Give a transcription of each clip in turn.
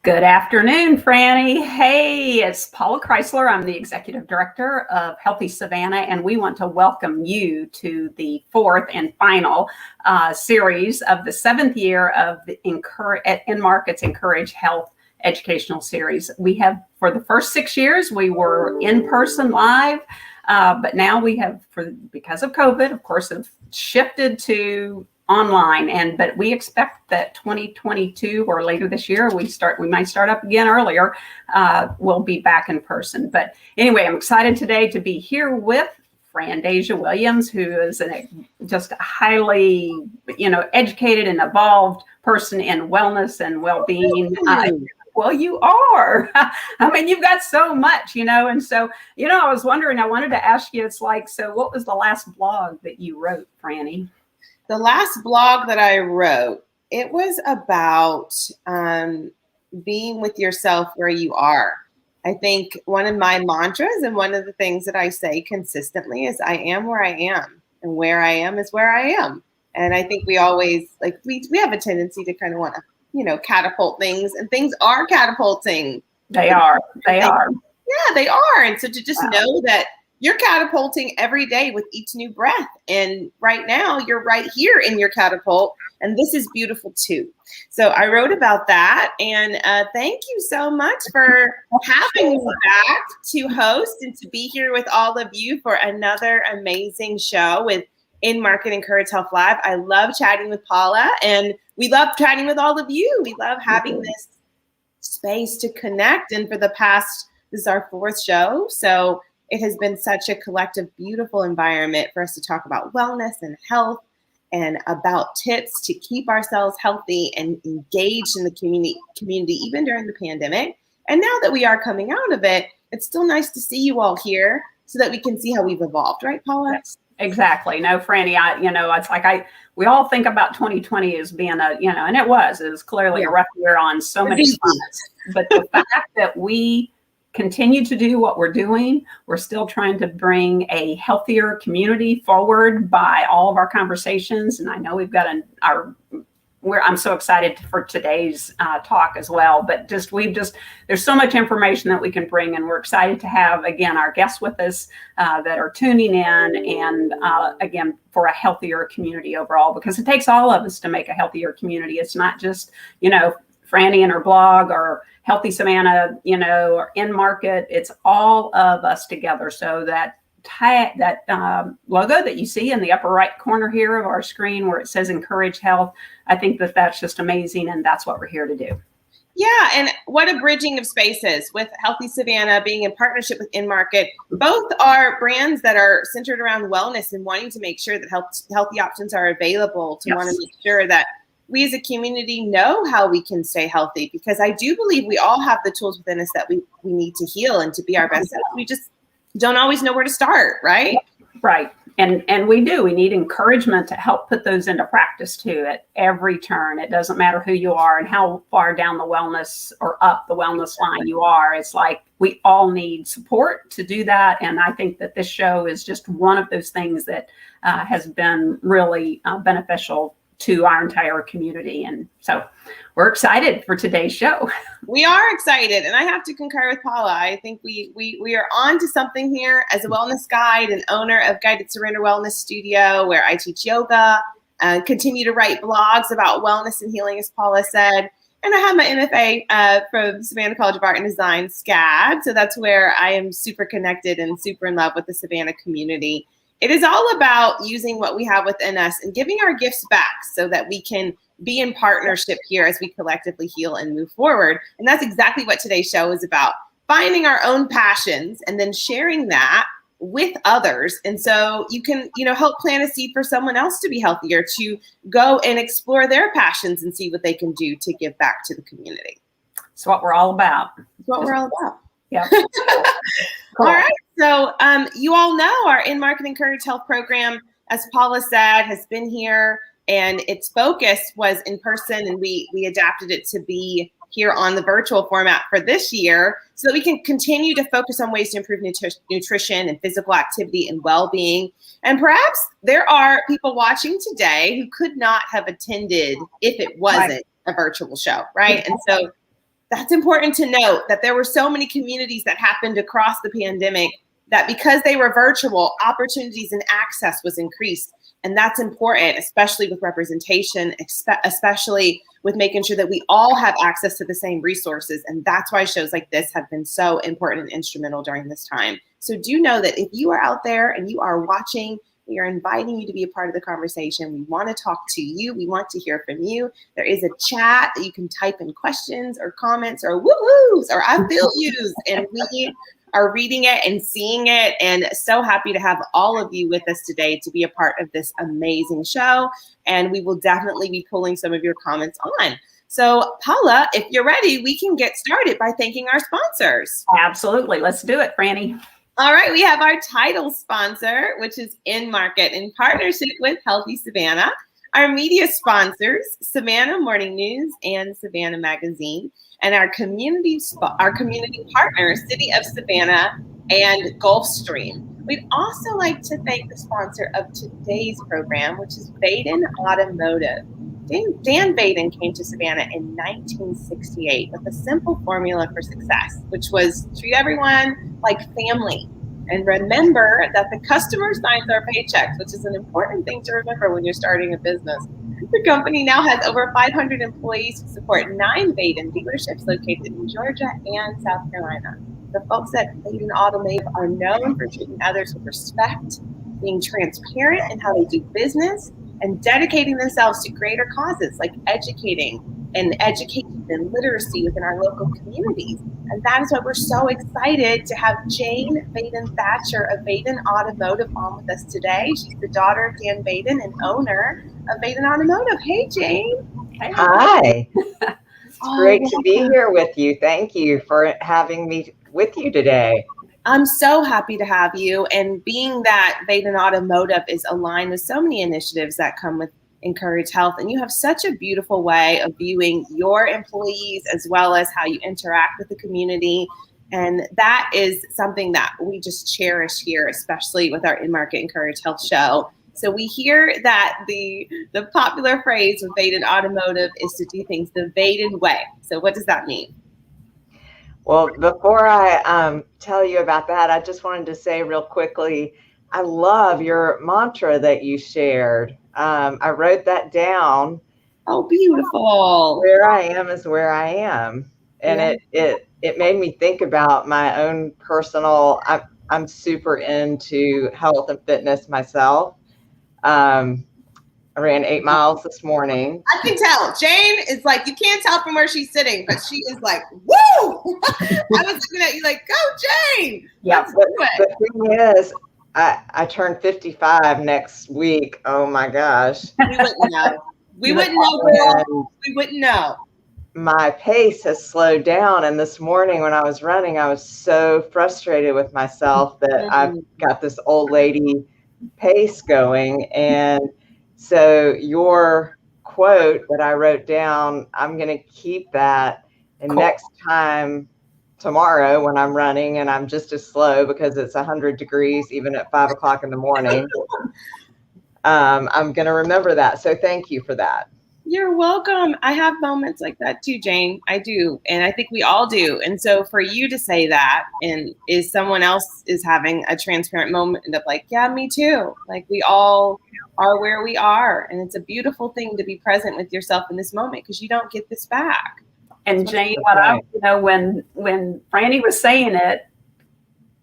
Good afternoon, Franny. Hey, it's Paula Chrysler. I'm the Executive Director of Healthy Savannah, and we want to welcome you to the fourth and final series of the seventh year of the Enmarket's Encourage Health educational series. We have, for the first 6 years, we were in person live, but now we have, because of COVID, of course, have shifted to online, but we expect that 2022 or later this year we might start up again earlier. We'll be back in person. But anyway, I'm excited today to be here with Deja Williams, who is just a highly educated and evolved person in wellness and well-being. Well, you are. I mean, you've got so much, and so, I was wondering, I wanted to ask you, so what was the last blog that you wrote, Franny? The last blog that I wrote, it was about being with yourself where you are. I think one of my mantras and one of the things that I say consistently is I am where I am, and where I am is where I am. And I think we always, we have a tendency to kind of want to, catapult things, and things are catapulting. They are. Yeah, they are. And so to just know that you're catapulting every day with each new breath. And right now you're right here in your catapult. And this is beautiful too. So I wrote about that. And thank you so much for having me back to host and to be here with all of you for another amazing show with Enmarket Encourage Health Live. I love chatting with Paula, and we love chatting with all of you. We love having this space to connect. And for the past, this is our fourth show. So it has been such a collective, beautiful environment for us to talk about wellness and health and about tips to keep ourselves healthy and engaged in the community, even during the pandemic. And now that we are coming out of it, it's still nice to see you all here so that we can see how we've evolved. Right, Paula? Yes, exactly. No, Franny, it's like we all think about 2020 as being and it was clearly a rough year on so many fronts. But the fact that we continue to do what we're doing. We're still trying to bring a healthier community forward by all of our conversations. And I know we've got I'm so excited for today's talk as well, but there's so much information that we can bring, and we're excited to have, again, our guests with us that are tuning in, and again, for a healthier community overall, because it takes all of us to make a healthier community. It's not just, Franny and her blog, or Healthy Savannah, or Enmarket. It's all of us together. So that logo that you see in the upper right corner here of our screen, where it says Encourage Health, I think that's just amazing, and that's what we're here to do. Yeah, and what a bridging of spaces with Healthy Savannah being in partnership with Enmarket. Both are brands that are centered around wellness and wanting to make sure that healthy options are available, to want to make sure that we as a community know how we can stay healthy, because I do believe we all have the tools within us that we need to heal and to be our best self. We just don't always know where to start, right? Right. And we need encouragement to help put those into practice too at every turn. It doesn't matter who you are and how far down the wellness or up the wellness line you are. It's like we all need support to do that. And I think that this show is just one of those things that has been really beneficial to our entire community. And so we're excited for today's show. We are excited. And I have to concur with Paula. I think we are on to something here. As a wellness guide and owner of Guided Surrender Wellness Studio, where I teach yoga, continue to write blogs about wellness and healing, as Paula said. And I have my MFA from Savannah College of Art and Design, SCAD. So that's where I am super connected and super in love with the Savannah community. It is all about using what we have within us and giving our gifts back so that we can be in partnership here as we collectively heal and move forward. And that's exactly what today's show is about, finding our own passions and then sharing that with others. And so you can, help plant a seed for someone else to be healthier, to go and explore their passions and see what they can do to give back to the community. It's what we're all about. It's what we're all about. Yeah. Cool. All right. So you all know our Enmarket Encourage Health program, as Paula said, has been here, and its focus was in person, and we adapted it to be here on the virtual format for this year so that we can continue to focus on ways to improve nutrition and physical activity and well-being. And perhaps there are people watching today who could not have attended if it wasn't a virtual show, right? And so that's important to note, that there were so many communities that happened across the pandemic that because they were virtual, opportunities and access was increased. And that's important, especially with representation, especially with making sure that we all have access to the same resources. And that's why shows like this have been so important and instrumental during this time. So do know that if you are out there and you are watching, we are inviting you to be a part of the conversation. We want to talk to you. We want to hear from you. There is a chat that you can type in questions or comments or woo-woos or I feel yous. And we are reading it and seeing it, and so happy to have all of you with us today to be a part of this amazing show. And we will definitely be pulling some of your comments on. So Paula, if you're ready, we can get started by thanking our sponsors. Absolutely. Let's do it, Franny. All right, we have our title sponsor, which is Enmarket, in partnership with Healthy Savannah. Our media sponsors, Savannah Morning News and Savannah Magazine, and our community partners, City of Savannah and Gulfstream. We'd also like to thank the sponsor of today's program, which is Vaden Automotive. Dan Vaden came to Savannah in 1968 with a simple formula for success, which was treat everyone like family. And remember that the customer signs our paychecks, which is an important thing to remember when you're starting a business. The company now has over 500 employees who support 9 Vaden dealerships located in Georgia and South Carolina. The folks at Vaden Automotive are known for treating others with respect, being transparent in how they do business, and dedicating themselves to greater causes like education and literacy within our local communities. And that is why we're so excited to have Jane Vaden Thatcher of Vaden Automotive on with us today. She's the daughter of Dan Vaden and owner of Vaden Automotive. Hey, Jane. Hey. Hi. It's great to be here with you. Thank you for having me with you today. I'm so happy to have you. And being that Vaden Automotive is aligned with so many initiatives that come with Encourage Health, and you have such a beautiful way of viewing your employees as well as how you interact with the community. And that is something that we just cherish here, especially with our Enmarket Encourage Health show. So we hear that the popular phrase with Vaden Automotive is to do things the Vaden way. So what does that mean? Well, before I tell you about that, I just wanted to say real quickly, I love your mantra that you shared. I wrote that down. Oh, beautiful. Where I am is where I am. And yeah. it made me think about my own personal, I'm super into health and fitness myself. I ran 8 miles this morning. I can tell. Jane is like, you can't tell from where she's sitting, but she is like, woo! I was looking at you like, go, Jane! Yeah, the thing is, I turn 55 next week. Oh my gosh. We wouldn't know. We wouldn't know, girl. We wouldn't know. My pace has slowed down. And this morning when I was running, I was so frustrated with myself that I've got this old lady pace going. And so your quote that I wrote down, I'm going to keep that. And next time tomorrow when I'm running and I'm just as slow because it's 100 degrees, even at 5 o'clock in the morning, I'm going to remember that. So thank you for that. You're welcome. I have moments like that too, Jane. I do. And I think we all do. And so for you to say that, and is someone else is having a transparent moment of like, yeah, me too. Like we all are where we are. And it's a beautiful thing to be present with yourself in this moment because you don't get this back. And Jane, when Franny was saying it,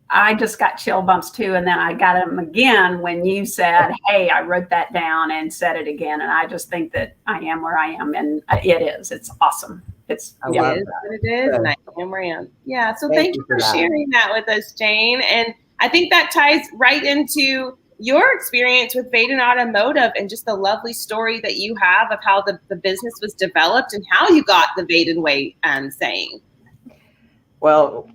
I just got chill bumps too. And then I got them again when you said, hey, I wrote that down and said it again. And I just think that I am where I am. And it's awesome. It is what it is. And I am where I am. Yeah. So thank you for sharing that with us, Jane. And I think that ties right into your experience with Vaden Automotive and just the lovely story that you have of how the business was developed and how you got the Vaden way saying. Well,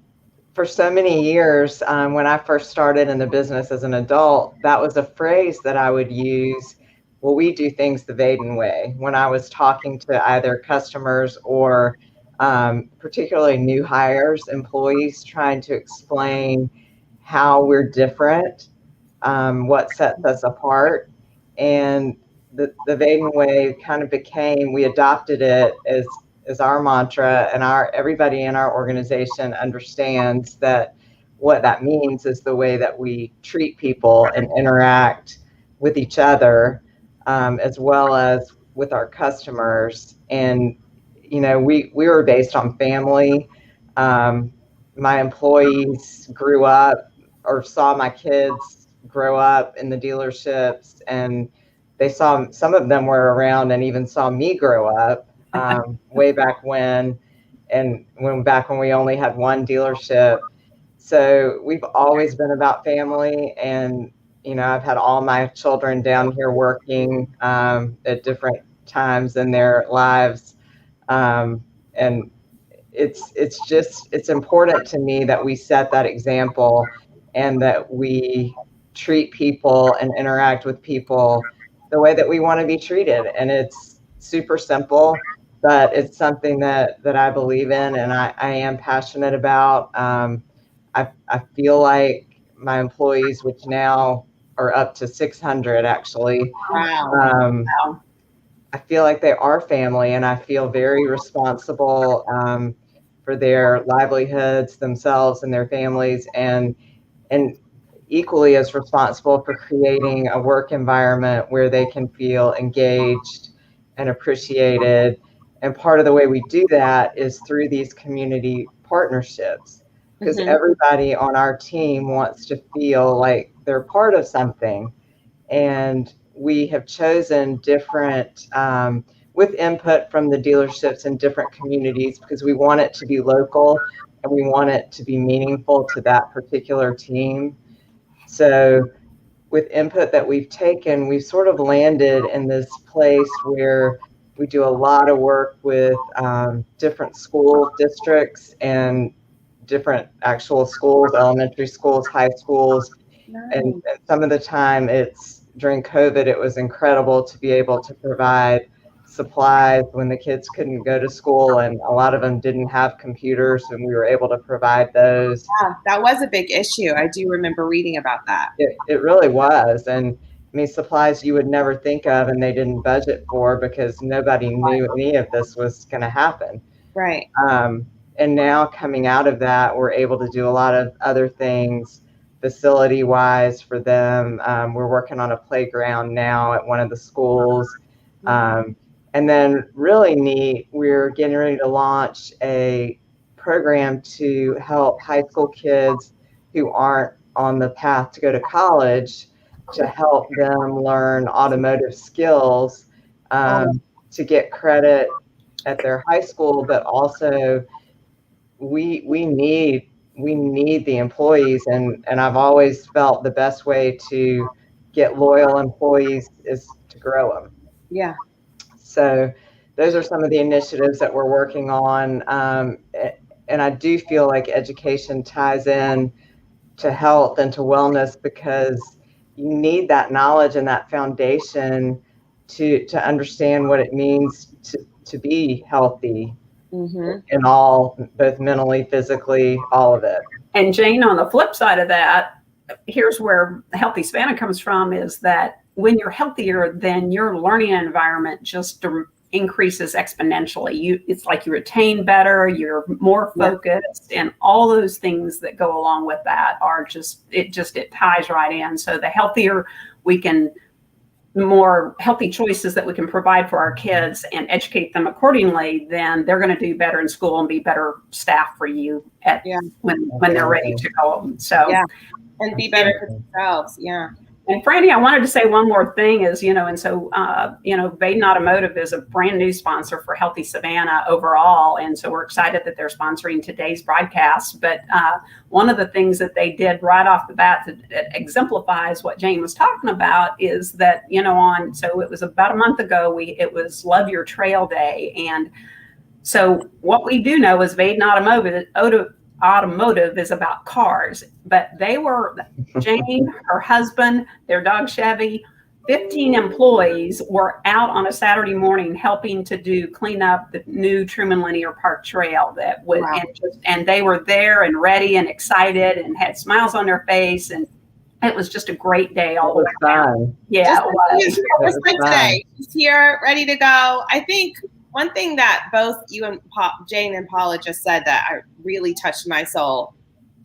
for so many years, when I first started in the business as an adult, that was a phrase that I would use. Well, we do things the Vaden way when I was talking to either customers or particularly new hires, employees, trying to explain how we're different, what sets us apart. And the Vaden way kind of became, we adopted it as is our mantra, and everybody in our organization understands that what that means is the way that we treat people and interact with each other, as well as with our customers. And we were based on family. My employees grew up or saw my kids grow up in the dealerships, and they saw, some of them were around and even saw me grow up way back when, and back when we only had one dealership. So we've always been about family, and I've had all my children down here working at different times in their lives, and it's important to me that we set that example, and that we treat people and interact with people the way that we want to be treated. And it's super simple, but it's something that I believe in, and I am passionate about. I feel like my employees, which now are up to 600 actually, Wow. I feel like they are family, and I feel very responsible for their livelihoods, themselves and their families, and equally as responsible for creating a work environment where they can feel engaged and appreciated. And part of the way we do that is through these community partnerships, because everybody on our team wants to feel like they're part of something. And we have chosen different, with input from the dealerships in different communities, because we want it to be local and we want it to be meaningful to that particular team. So with input that we've taken, we've sort of landed in this place where we do a lot of work with different school districts and different actual schools, elementary schools, high schools. And some of the time during COVID, it was incredible to be able to provide supplies when the kids couldn't go to school, and a lot of them didn't have computers, and we were able to provide those. Yeah, that was a big issue. I do remember reading about that. It really was. And I mean, supplies you would never think of and they didn't budget for, because nobody knew any of this was going to happen. Right. And now coming out of that, we're able to do a lot of other things facility wise for them. We're working on a playground now at one of the schools. And then really neat, we're getting ready to launch a program to help high school kids who aren't on the path to go to college, to help them learn automotive skills, to get credit at their high school. But also we need the employees, and I've always felt the best way to get loyal employees is to grow them. Yeah. So those are some of the initiatives that we're working on. And I do feel like education ties in to health and to wellness, because you need that knowledge and that foundation to understand what it means to be healthy in all, both mentally, physically, all of it. And Jane, on the flip side of that, here's where Healthy Savannah comes from, is that when you're healthier, then your learning environment just increases exponentially. It's like you retain better, you're more focused, and all those things that go along with that are it ties right in. So the healthier we can, the more healthy choices that we can provide for our kids and educate them accordingly, then they're going to do better in school and be better staff for you when they're ready to go. So and be better for themselves. Yeah. And Franny, I wanted to say one more thing is, Baden Automotive is a brand new sponsor for Healthy Savannah overall. And so we're excited that they're sponsoring today's broadcast. But one of the things that they did right off the bat that exemplifies what Jane was talking about is that, so it was about a month ago, it was Love Your Trail Day. And so what we do know is Baden Automotive is about cars, but Jane, her husband, their dog Chevy, 15 employees were out on a Saturday morning helping to clean up the new Truman Linear Park Trail and they were there and ready and excited and had smiles on their face, and it was just a great day all the way around. Yeah, it was like today. He's here, ready to go. I think one thing that both you and Jane and Paula just said that really touched my soul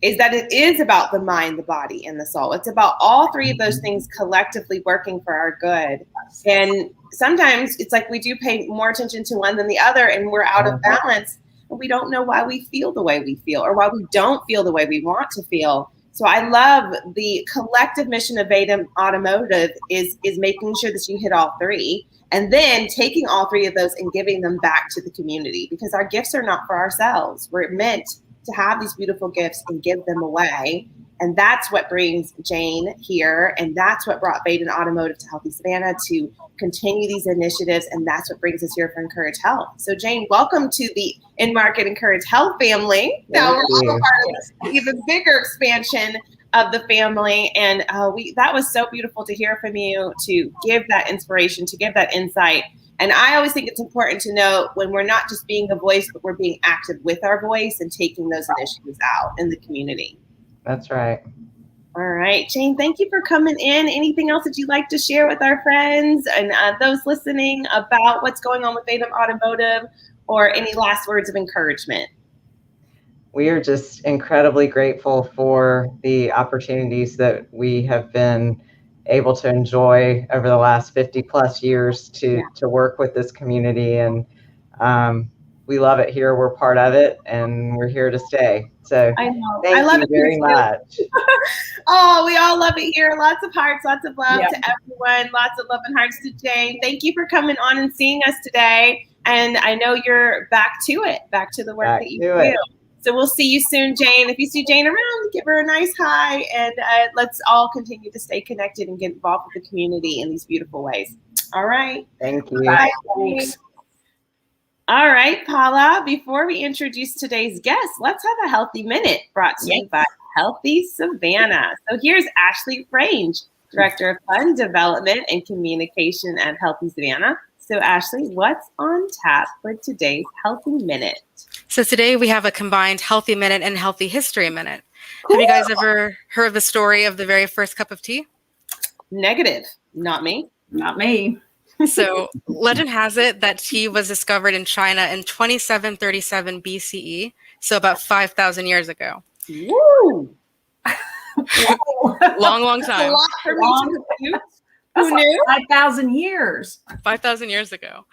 is that it is about the mind, the body, and the soul. It's about all three of those things collectively working for our good. And sometimes it's like we do pay more attention to one than the other, and we're out of balance. And we don't know why we feel the way we feel, or why we don't feel the way we want to feel. So I love the collective mission of Vadim Automotive is making sure that you hit all three, and then taking all three of those and giving them back to the community, because our gifts are not for ourselves. We're meant to have these beautiful gifts and give them away. And that's what brings Jane here. And that's what brought Vadim Automotive to Healthy Savannah, to continue these initiatives. And that's what brings us here for Encourage Health. So Jane, welcome to the Enmarket Encourage Health family. Now we're all a part of this even bigger expansion of the family. And that was so beautiful to hear from you, to give that inspiration, to give that insight. And I always think it's important to know when we're not just being a voice, but we're being active with our voice and taking those initiatives out in the community. That's right. All right, Jane, thank you for coming in. Anything else that you'd like to share with our friends and those listening about what's going on with Vadim Automotive, or any last words of encouragement? We are just incredibly grateful for the opportunities that we have been able to enjoy over the last 50 plus years to work with this community. And we love it here. We're part of it, and we're here to stay. So thank you very much. Oh, we all love it here. Lots of hearts, lots of love to everyone. Lots of love and hearts to Jane. Thank you for coming on and seeing us today. And I know you're back to the work that you do. So we'll see you soon, Jane. If you see Jane around, give her a nice hi, and let's all continue to stay connected and get involved with the community in these beautiful ways. All right. Thank you. Bye. Thanks. All right, Paula, before we introduce today's guest, let's have a healthy minute brought to you by Healthy Savannah. So here's Ashley Range, Director of Fund Development and Communication at Healthy Savannah. So Ashley, what's on tap for today's Healthy Minute? So today we have a combined Healthy Minute and Healthy History Minute. Cool. Have you guys ever heard the story of the very first cup of tea? Negative. Not me. Not me. So legend has it that tea was discovered in China in 2737 BCE, so about 5,000 years ago. Woo! Long time. That's a lot for me to compute. Who knew? 5,000 years. 5,000 years ago.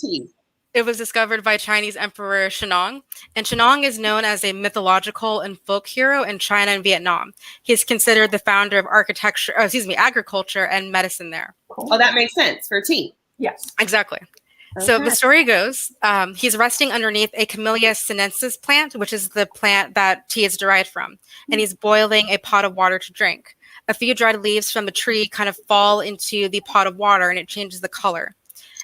Tea. It was discovered by Chinese Emperor Shennong, and Shennong is known as a mythological and folk hero in China and Vietnam. He's considered the founder of agriculture and medicine there. Oh, that makes sense for tea. Yes, exactly. Okay. So the story goes, he's resting underneath a Camellia sinensis plant, which is the plant that tea is derived from, and he's boiling a pot of water to drink. A few dried leaves from the tree kind of fall into the pot of water, and it changes the color.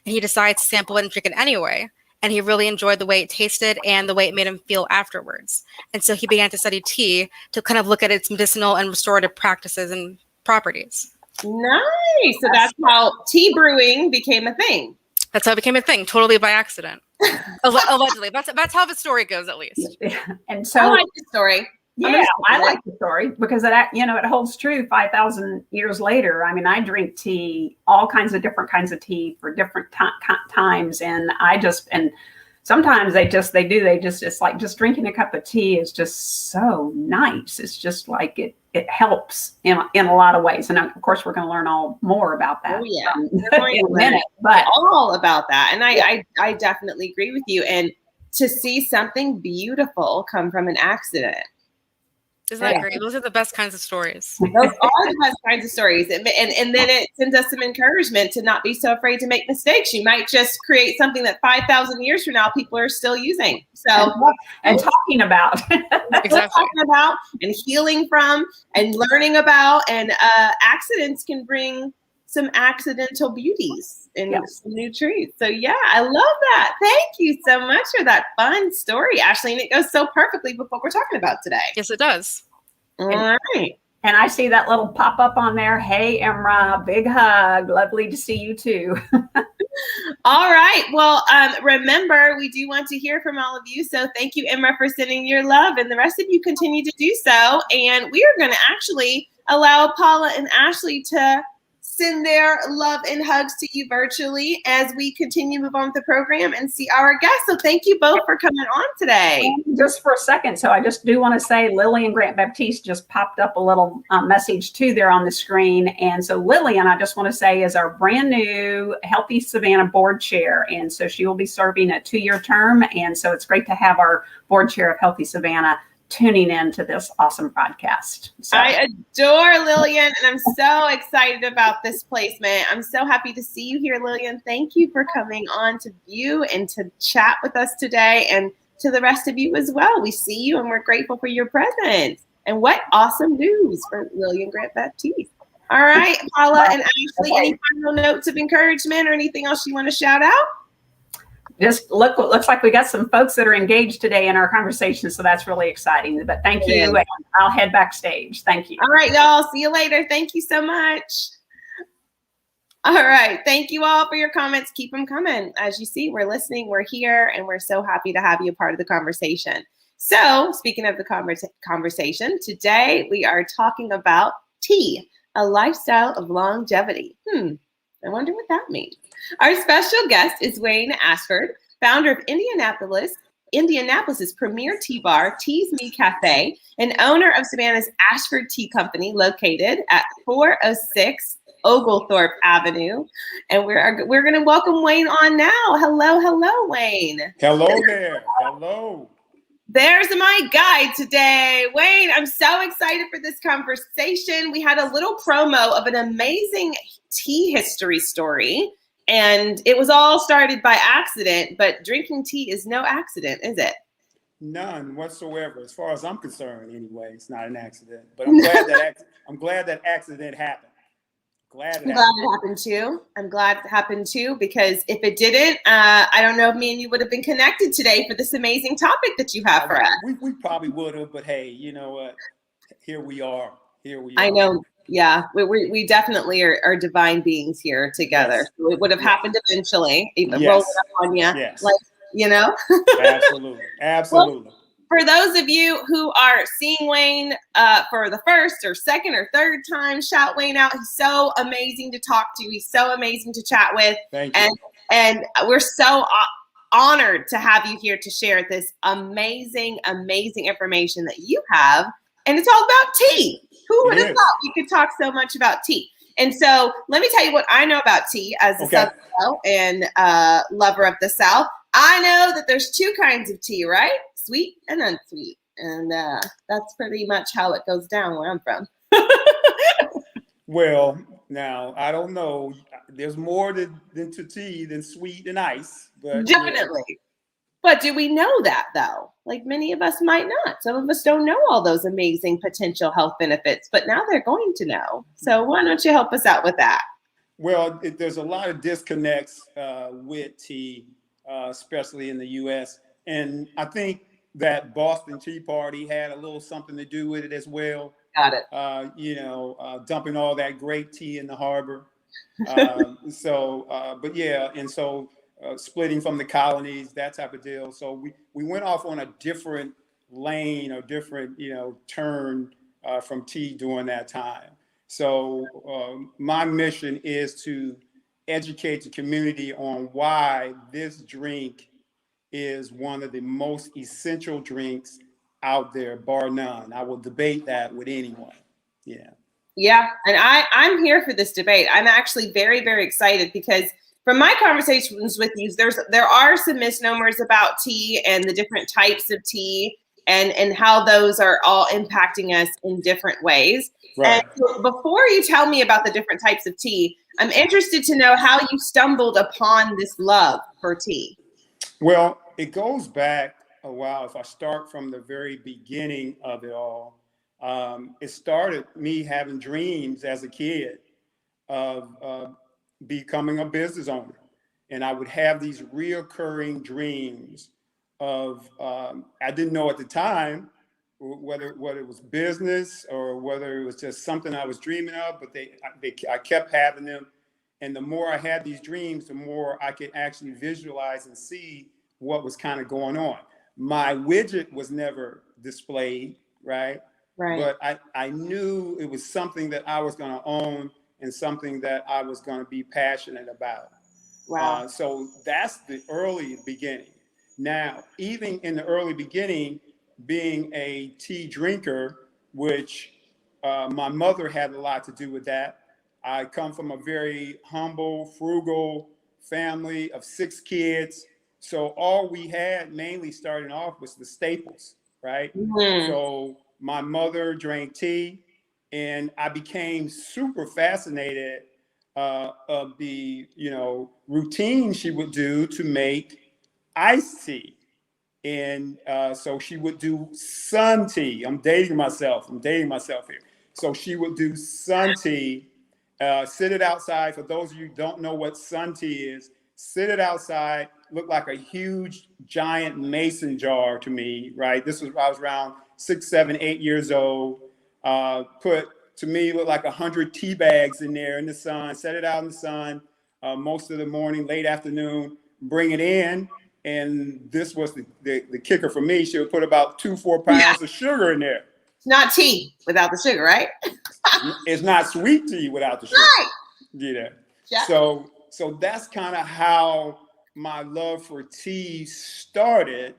And he decides to sample it and drink it anyway. And he really enjoyed the way it tasted and the way it made him feel afterwards. And so he began to study tea to kind of look at its medicinal and restorative practices and properties. Nice. So that's how tea brewing became a thing. That's how it became a thing, totally by accident. Allegedly. That's how the story goes, at least. And so I like the story. Yeah, I like the story because it holds true 5,000 years later. I mean, I drink tea, all kinds of different kinds of tea for different times. And sometimes it's like just drinking a cup of tea is just so nice. It's just like it helps in a lot of ways. And of course, we're going to learn more about that. Oh, yeah. In a minute, but all about that. And I definitely agree with you. And to see something beautiful come from an accident. Isn't that great? Those are the best kinds of stories. Those are the best kinds of stories. And then it sends us some encouragement to not be so afraid to make mistakes. You might just create something that 5,000 years from now, people are still using. So, and talking about. Exactly. Talking about and healing from and learning about. And accidents can bring some accidental beauties and some new truths. So yeah, I love that. Thank you so much for that fun story, Ashley. And it goes so perfectly with what we're talking about today. Yes, it does. All right. And I see that little pop up on there. Hey, Emra, big hug. Lovely to see you too. All right. Well, remember, we do want to hear from all of you. So thank you, Emra, for sending your love. And the rest of you continue to do so. And we are going to actually allow Paula and Ashley to send their love and hugs to you virtually as we continue to move on with the program and see our guests. So thank you both for coming on today. Just for a second, so I just do want to say Lillian Grant Baptiste just popped up a little message too there on the screen. And so Lillian, I just want to say, is our brand new Healthy Savannah board chair. And so she will be serving a 2-year term. And so it's great to have our board chair of Healthy Savannah tuning in to this awesome podcast. So. I adore Lillian, and I'm so excited about this placement. I'm so happy to see you here, Lillian. Thank you for coming on to view and to chat with us today, and to the rest of you as well. We see you, and we're grateful for your presence. And what awesome news for Lillian Grant Baptiste. All right, Paula and Ashley, any final notes of encouragement or anything else you want to shout out? Just looks like we got some folks that are engaged today in our conversation, so that's really exciting. But thank you, and I'll head backstage. Thank you. All right, y'all. See you later. Thank you so much. All right. Thank you all for your comments. Keep them coming. As you see, we're listening, we're here, and we're so happy to have you a part of the conversation. So speaking of the conversation, today we are talking about tea, a lifestyle of longevity. I wonder what that means. Our special guest is Wayne Ashford, founder of Indianapolis's premier tea bar, Tea's Me Cafe, and owner of Savannah's Ashford Tea Company, located at 406 Oglethorpe Avenue. And we're going to welcome Wayne on now. Hello, Wayne. Hello there. Hello. There's my guide today. Wayne, I'm so excited for this conversation. We had a little promo of an amazing tea history story, and it was all started by accident, but drinking tea is no accident, is it? None whatsoever. As far as I'm concerned, anyway, it's not an accident. But I'm glad that accident happened. I'm glad it happened too. I'm glad it happened too, because if it didn't, I don't know if me and you would have been connected today for this amazing topic that you have for us. We probably would have, but hey, you know what? Here we are. I know. Yeah, we definitely are divine beings here together. Yes. So it would have happened eventually, even roll it up on you. Yes. Like, you know? Absolutely. Well, for those of you who are seeing Wayne for the first or second or third time, shout Wayne out. He's so amazing to talk to. He's so amazing to chat with. Thank you. And we're so honored to have you here to share this amazing information that you have. And it's all about tea. Who would have thought we could talk so much about tea? And so let me tell you what I know about tea as a Southern belle and lover of the South. I know that there's 2 kinds of tea, right? Sweet and unsweet. And that's pretty much how it goes down where I'm from. Well, now, I don't know. There's more to tea than sweet and ice. But definitely. Yeah. But do we know that, though? Like, many of us might not. Some of us don't know all those amazing potential health benefits, but now they're going to know. So why don't you help us out with that? Well, there's a lot of disconnects with tea, especially in the U.S. And I think that Boston Tea Party had a little something to do with it as well. Got it. Dumping all that great tea in the harbor. But yeah, and so splitting from the colonies, that type of deal. So we went off on a different lane or different, turn from tea during that time. So my mission is to educate the community on why this drink is one of the most essential drinks out there, bar none. I will debate that with anyone. Yeah. Yeah. And I'm here for this debate. I'm actually very, very excited because from my conversations with you, there are some misnomers about tea and the different types of tea and how those are all impacting us in different ways. Right. And so before you tell me about the different types of tea, I'm interested to know how you stumbled upon this love for tea. Well, it goes back a while. If I start from the very beginning of it all, it started me having dreams as a kid of becoming a business owner. And I would have these reoccurring dreams of, I didn't know at the time whether it was business or whether it was just something I was dreaming of, but I kept having them. And the more I had these dreams, the more I could actually visualize and see what was kind of going on. My widget was never displayed, right? But I knew it was something that I was going to own and something that I was going to be passionate about. Wow. So that's the early beginning. Now, even in the early beginning, being a tea drinker, which my mother had a lot to do with that. I come from a very humble, frugal family of 6 kids. So all we had mainly starting off was the staples, right? Mm-hmm. So my mother drank tea, and I became super fascinated of the routine she would do to make iced tea. And so she would do sun tea. I'm dating myself here. So she would do sun tea, sit it outside. For those of you who don't know what sun tea is, sit it outside, looked like a huge, giant mason jar to me, right? I was around 6, 7, 8 years old. To me, looked like 100 tea bags in there in the sun, set it out in the sun most of the morning, late afternoon, bring it in. And this was the kicker for me. She would put about 2-4 pounds of sugar in there. It's not tea without the sugar, right? It's not sweet tea without the sugar. Right. Yeah. So that's kind of how my love for tea started.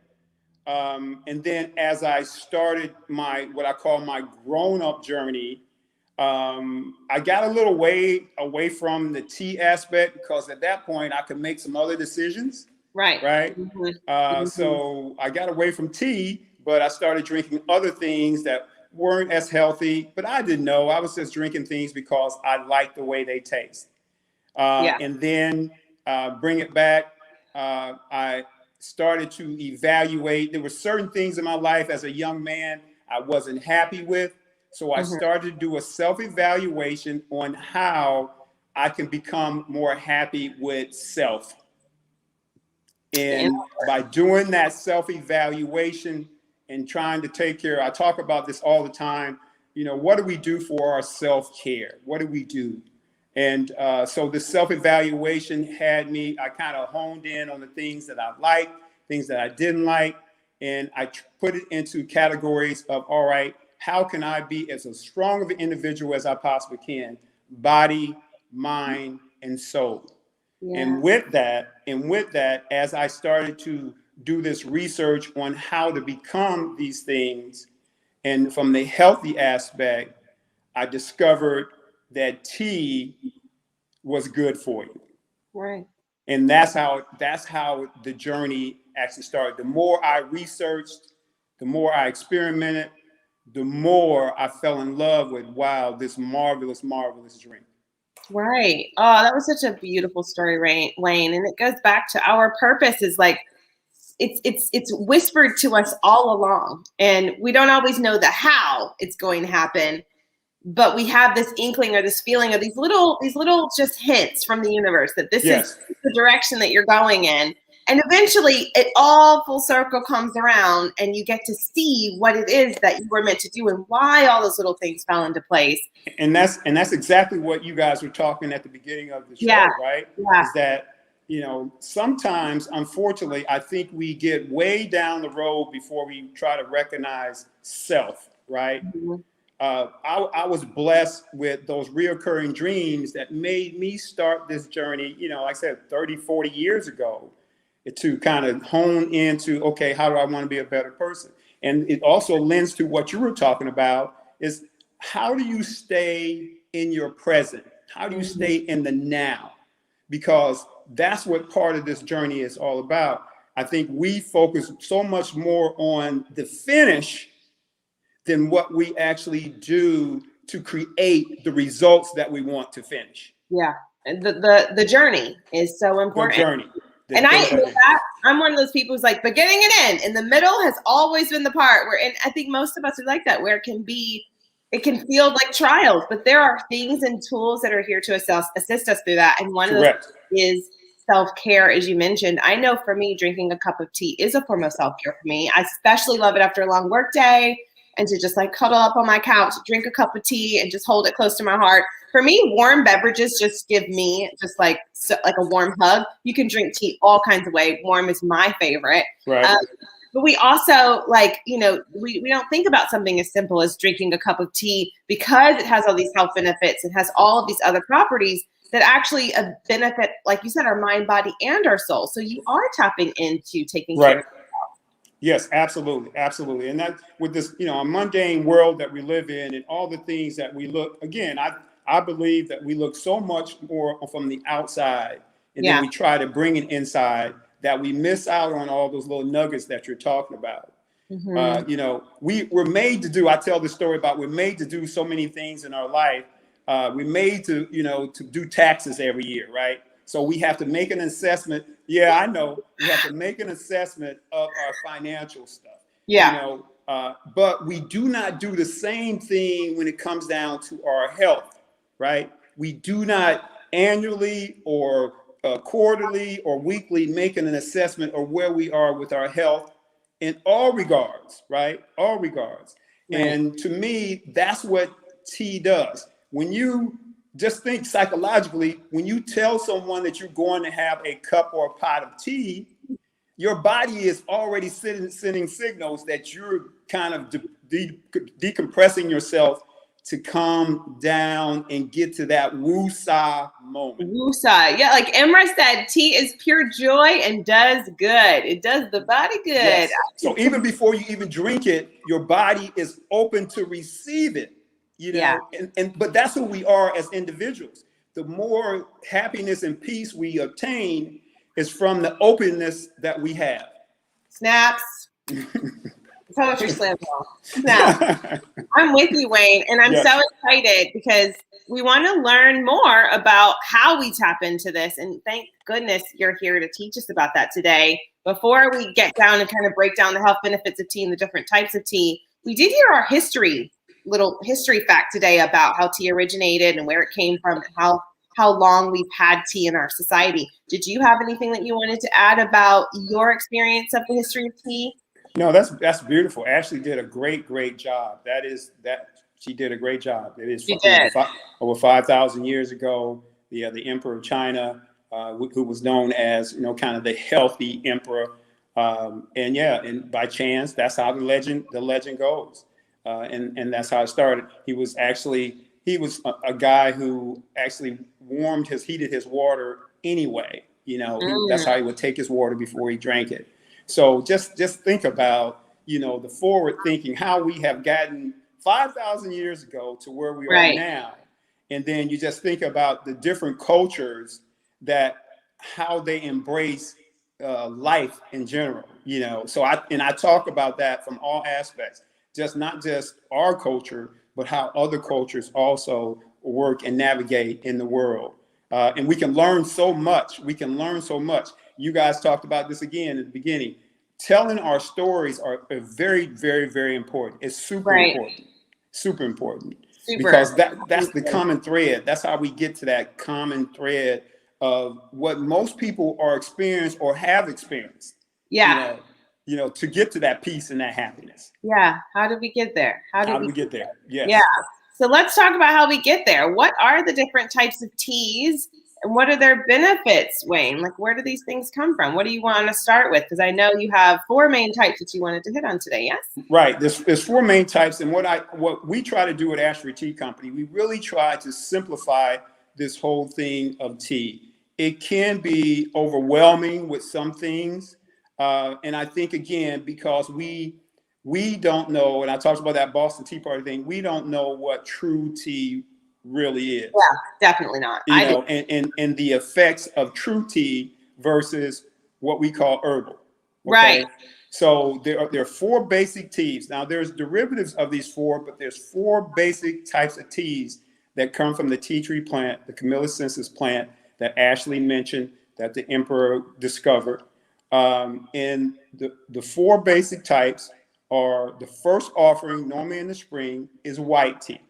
And then as I started what I call my grown-up journey, I got a little way away from the tea aspect, because at that point I could make some other decisions. Right. Mm-hmm. So I got away from tea, but I started drinking other things that weren't as healthy, but I didn't know. I was just drinking things because I liked the way they taste. And then bring it back. I started to evaluate. There were certain things in my life as a young man I wasn't happy with. So I started to do a self-evaluation on how I can become more happy with self. And by doing that self-evaluation and trying to take care, I talk about this all the time, what do we do for our self-care? What do we do? And so the self-evaluation had me, I kind of honed in on the things that I liked, things that I didn't like, and I put it into categories of, all right, how can I be as strong of an individual as I possibly can? Body, mind, and soul. Yeah. And with that, as I started to do this research on how to become these things, and from the healthy aspect, I discovered that tea was good for you. Right. And that's how the journey actually started. The more I researched, the more I experimented, the more I fell in love with, wow, this marvelous, marvelous drink. Right. Oh, that was such a beautiful story, Wayne. And it goes back to our purpose is like, it's whispered to us all along, and we don't always know the how it's going to happen, but we have this inkling or this feeling of these little just hints from the universe that this is the direction that you're going in. And eventually it all full circle comes around, and you get to see what it is that you were meant to do and why all those little things fell into place. And that's exactly what you guys were talking at the beginning of the show, right? Yeah. Is that, sometimes, unfortunately, I think we get way down the road before we try to recognize self, right? Mm-hmm. I was blessed with those reoccurring dreams that made me start this journey, like I said, 30, 40 years ago, to kind of hone into, okay, how do I want to be a better person? And it also lends to what you were talking about, is how do you stay in your present? How do you stay in the now? Because that's what part of this journey is all about. I think we focus so much more on the finish than what we actually do to create the results that we want to finish. Yeah, and the journey is so important. The journey. And I'm one of those people who's like beginning and end. In the middle has always been the part where, and I think most of us are like that, where it can feel like trials, but there are things and tools that are here to assist us through that. And one of those is self-care, as you mentioned. I know for me, drinking a cup of tea is a form of self-care for me. I especially love it after a long work day, and to just like cuddle up on my couch, drink a cup of tea, and just hold it close to my heart. For me, warm beverages just give me just like a warm hug. You can drink tea all kinds of ways. Warm is my favorite. Right. But we also we don't think about something as simple as drinking a cup of tea because it has all these health benefits. It has all of these other properties that actually benefit, like you said, our mind, body, and our soul. So you are tapping into taking care of yourself. Yes, absolutely. Absolutely. And that with this, a mundane world that we live in and all the things that we look, again, I believe that we look so much more from the outside and then we try to bring it inside that we miss out on all those little nuggets that you're talking about. We're made to do, I tell this story about we're made to do so many things in our life. We're made to, to do taxes every year, right? So we have to make an assessment. Yeah, I know. We have to make an assessment of our financial stuff. Yeah. But we do not do the same thing when it comes down to our health, right? We do not annually or quarterly or weekly make an assessment of where we are with our health in all regards, right? All regards. Right. And to me, that's what tea does. When you just think psychologically, when you tell someone that you're going to have a cup or a pot of tea, your body is already sending signals that you're kind of decompressing yourself to calm down and get to that woo-sa moment. Woo-sa. Yeah, like Emra said, tea is pure joy and does good. It does the body good. Yes. So even before you even drink it, your body is open to receive it. But that's who we are as individuals. The more happiness and peace we obtain is from the openness that we have. Snaps. Poetry slam ball. Snaps. I'm with you, Wayne, and I'm so excited because we want to learn more about how we tap into this. And thank goodness you're here to teach us about that today. Before we get down and kind of break down the health benefits of tea and the different types of tea, we did hear our little history fact today about how tea originated and where it came from and how long we've had tea in our society. Did you have anything that you wanted to add about your experience of the history of tea? No, that's beautiful. Ashley did a great job. She did a great job. It is over 5,000 years ago. The Emperor of China, who was known as kind of the healthy emperor, and by chance, that's how the legend goes. And that's how it started. He was a guy who actually heated his water anyway. That's how he would take his water before he drank it. So just think about, the forward thinking, how we have gotten 5,000 years ago to where we are now. And then you just think about the different cultures how they embrace life in general, So I talk about that from all aspects. Not just our culture, but how other cultures also work and navigate in the world. And we can learn so much. You guys talked about this again at the beginning. Telling our stories are very, very, very important. It's super important. Super important. Because that's the common thread. That's how we get to that common thread of what most people are experienced or have experienced. Yeah. To get to that peace and that happiness. Yeah. How did we get there? How did we get there? Yes. Yeah. So let's talk about how we get there. What are the different types of teas and what are their benefits, Wayne? Like, where do these things come from? What do you want to start with? Because I know you have 4 main types that you wanted to hit on today. Yes. Right. There's 4 main types. And what we try to do at Ashford Tea Company, we really try to simplify this whole thing of tea. It can be overwhelming with some things. And I think, again, because we don't know, and I talked about that Boston Tea Party thing, we don't know what true tea really is. Yeah, definitely not. And the effects of true tea versus what we call herbal. Okay? Right. So there are 4 basic teas. Now, there's derivatives of these 4, but there's 4 basic types of teas that come from the tea tree plant, the Camellia sinensis plant that Ashley mentioned, that the emperor discovered. And the 4 basic types are, the first offering, normally in the spring, is white tea.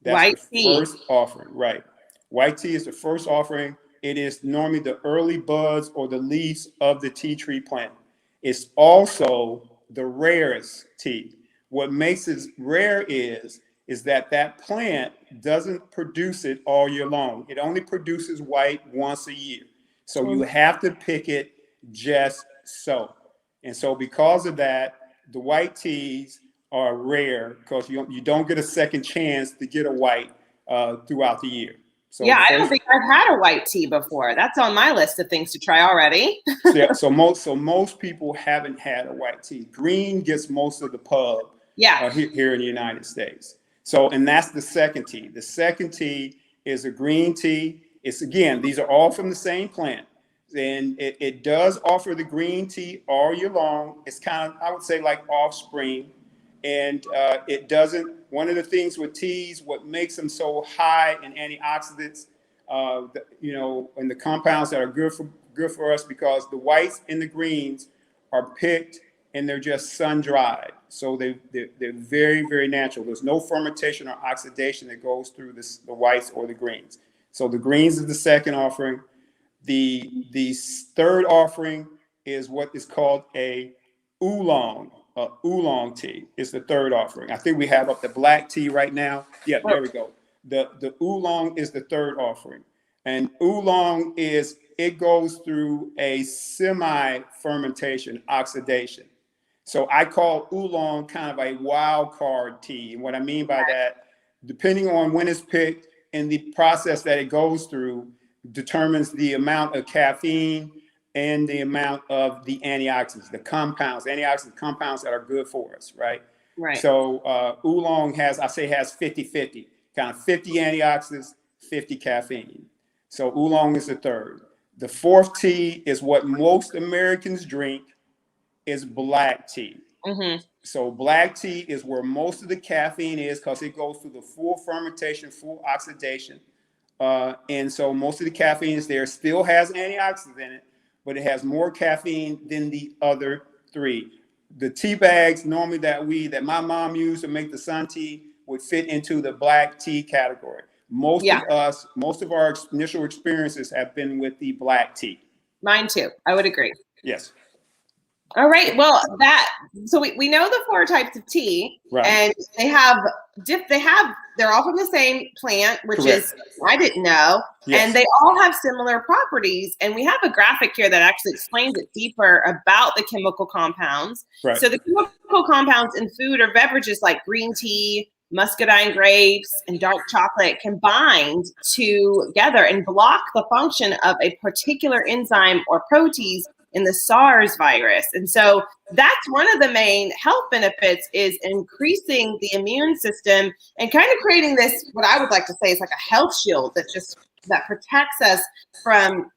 That's first offering, right? White tea is the first offering. It is normally the early buds or the leaves of the tea tree plant. It's also the rarest tea. What makes it rare is that plant doesn't produce it all year long. It only produces white once a year. So you have to pick it just so. And so because of that, the white teas are rare because you don't get a second chance to get a white throughout the year. So yeah, I don't think I've had a white tea before. That's on my list of things to try already. so most people haven't had a white tea. Green gets most of the pub here in the United States. So, and that's the second tea. The second tea is a green tea. It's, again, these are all from the same plant. And it does offer the green tea all year long. It's kind of, I would say, like off-spring. And it doesn't, one of the things with teas, what makes them so high in antioxidants, and the compounds that are good for us, because the whites and the greens are picked and they're just sun-dried. So they're very, very natural. There's no fermentation or oxidation that goes through the whites or the greens. So the greens is the second offering. The third offering is what is called a oolong. Oolong tea is the third offering. I think we have up the black tea right now. Yeah, there we go. The oolong is the third offering. And oolong it goes through a semi-fermentation oxidation. So I call oolong kind of a wild card tea. And what I mean by that, depending on when it's picked and the process that it goes through, determines the amount of caffeine and the amount of the antioxidants, antioxidant compounds that are good for us, right? Right. So oolong has 50-50, kind of 50 antioxidants, 50 caffeine. So oolong is the third. The fourth tea is what most Americans drink, is black tea. Mm-hmm. So black tea is where most of the caffeine is, because it goes through the full fermentation, full oxidation. And so most of the caffeine is there, still has antioxidants in it, but it has more caffeine than the other three. The tea bags normally that my mom used to make the sun tea would fit into the black tea category. Most of our initial experiences have been with the black tea. Mine too. I would agree. Yes. All right. Well, so we know the 4 types of tea, right. And they're all from the same plant, which Correct. is, I didn't know, yes. And they all have similar properties. And we have a graphic here that actually explains it deeper about the chemical compounds. Right. So the chemical compounds in food or beverages like green tea, muscadine grapes, and dark chocolate can bind together and block the function of a particular enzyme or protein in the SARS virus. And so that's one of the main health benefits, is increasing the immune system and kind of creating this, what I would like to say is like a health shield that protects us from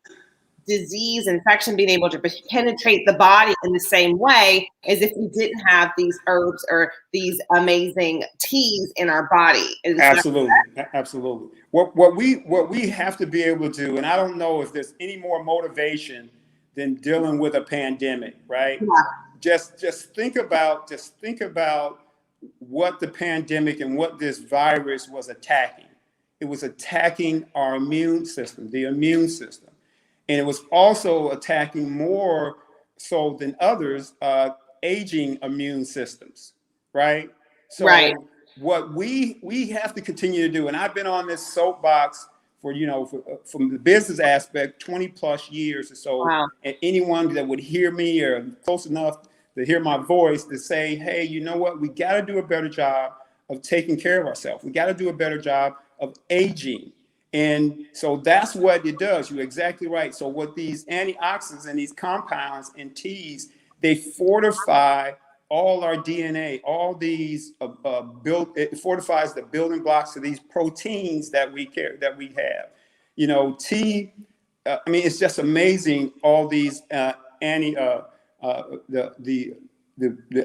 disease, infection, being able to penetrate the body in the same way as if we didn't have these herbs or these amazing teas in our body. Absolutely. Absolutely. What we have to be able to do, and I don't know if there's any more motivation than dealing with a pandemic, right? Yeah. Just think about what the pandemic and what this virus was attacking. It was attacking our immune system, the immune system. And it was also attacking, more so than others, aging immune systems, right? So right. What we have to continue to do, and I've been on this soapbox from the business aspect, 20 plus years or so. Wow. And anyone that would hear me or close enough to hear my voice to say, hey, you know what? We got to do a better job of taking care of ourselves. We got to do a better job of aging. And so that's what it does. You're exactly right. So what these antioxidants and these compounds in teas, they fortify all our DNA, all these it fortifies the building blocks of these proteins that we have. Tea. It's just amazing. All these the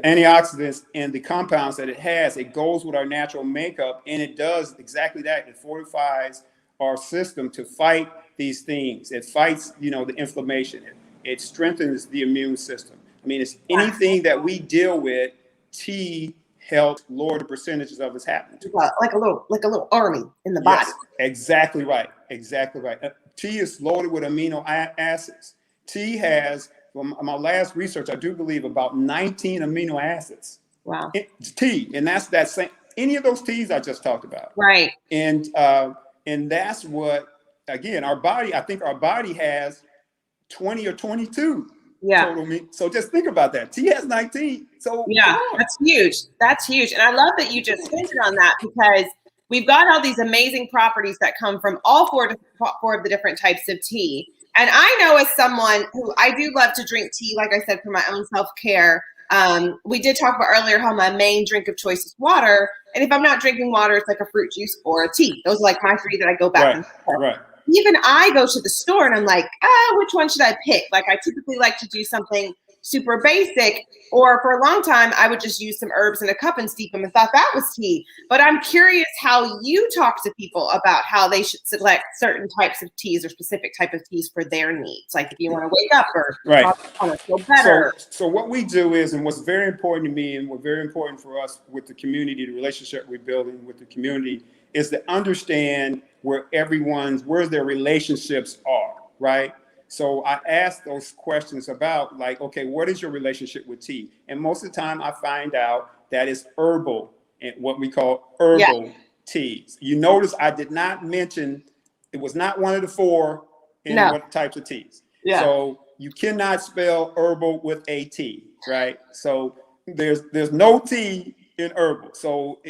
antioxidants and the compounds that it has. It goes with our natural makeup, and it does exactly that. It fortifies our system to fight these things. It fights, the inflammation. It strengthens the immune system. It's anything that we deal with, tea helps lower the percentages of it's happening to. Like a little army in the body. Yes, exactly right. Exactly right. Tea is loaded with amino acids. Tea has, from my last research, I do believe about 19 amino acids. Wow. Tea, and that's that same. Any of those teas I just talked about. Right. And that's what, again, our body. I think our body has 20 or 22 Yeah. total mean. So just think about that. Tea has 19. So yeah, that's huge. That's huge. And I love that you just hinted on that, because we've got all these amazing properties that come from all four of the different types of tea. And I know, as someone who, I do love to drink tea, like I said, for my own self-care. We did talk about earlier how my main drink of choice is water. And if I'm not drinking water, it's like a fruit juice or a tea. Those are like my three that I go back and forth. Right. Even I go to the store and I'm like, which one should I pick? Like, I typically like to do something super basic, or for a long time, I would just use some herbs in a cup and steep them and thought that was tea. But I'm curious how you talk to people about how they should select certain types of teas or specific type of teas for their needs. Like if you want to wake up or want to feel better. So what we do is, and what's very important to me and what's very important for us with the community, the relationship we're building with the community, is to understand where their relationships are, right? So I ask those questions about, like, okay, what is your relationship with tea? And most of the time I find out that it's herbal, and what we call herbal teas. You notice I did not mention, it was not one of the four in what types of teas. Yeah. So you cannot spell herbal with a T, right? So there's no tea in herbal. So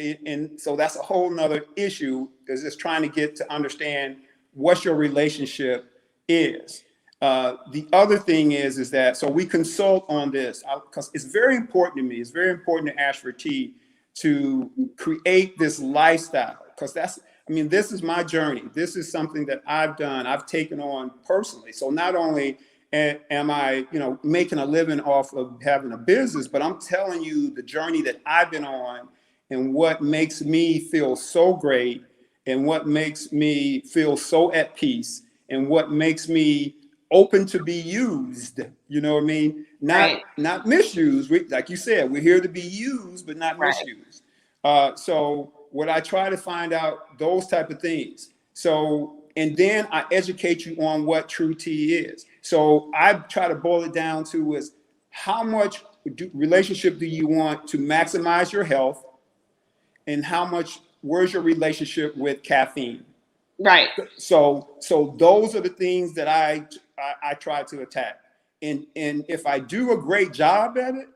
so that's a whole nother issue, is just trying to get to understand what your relationship is. The other thing is that, so we consult on this, because it's very important to me. It's very important to Ashford Tea to create this lifestyle, because this is my journey. This is something that I've taken on personally. So not only am I, making a living off of having a business, but I'm telling you the journey that I've been on and what makes me feel so great and what makes me feel so at peace and what makes me open to be used, you know what I mean? Not misused. Like you said, we're here to be used, but not misused. So what I try to find out, those type of things. So, and then I educate you on what true tea is. So I try to boil it down to is, how much relationship do you want to maximize your health, and where's your relationship with caffeine? Right. So those are the things that I try to attack. And if I do a great job at it,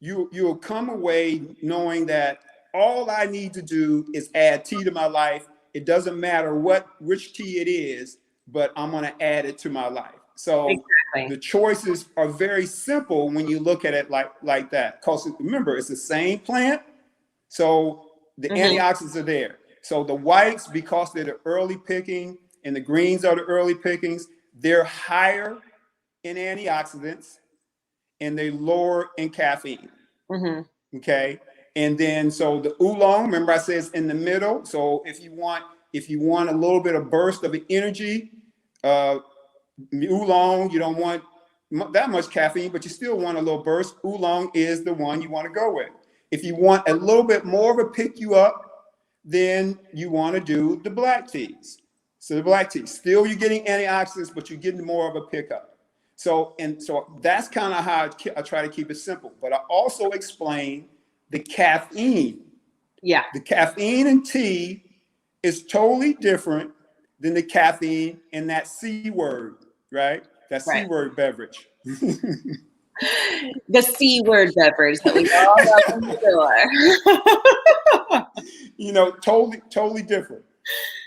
you'll come away knowing that all I need to do is add tea to my life. It doesn't matter which tea it is, but I'm going to add it to my life. So the choices are very simple when you look at it like that. Because remember, it's the same plant. So the antioxidants are there. So the whites, because they're the early picking, and the greens are the early pickings, they're higher in antioxidants and they lower in caffeine. Okay. And then, so the oolong, remember I said it's in the middle. So if you want a little bit of burst of energy, oolong, you don't want that much caffeine, but you still want a little burst. Oolong is the one you want to go with. If you want a little bit more of a pick you up, then you want to do the black teas. So the black tea, still you're getting antioxidants, but you're getting more of a pickup. So that's kind of how I try to keep it simple. But I also explain the caffeine. Yeah. The caffeine in tea is totally different than the caffeine in that C word, right? That C word beverage. The C word beverage that we all love in the store. Totally different.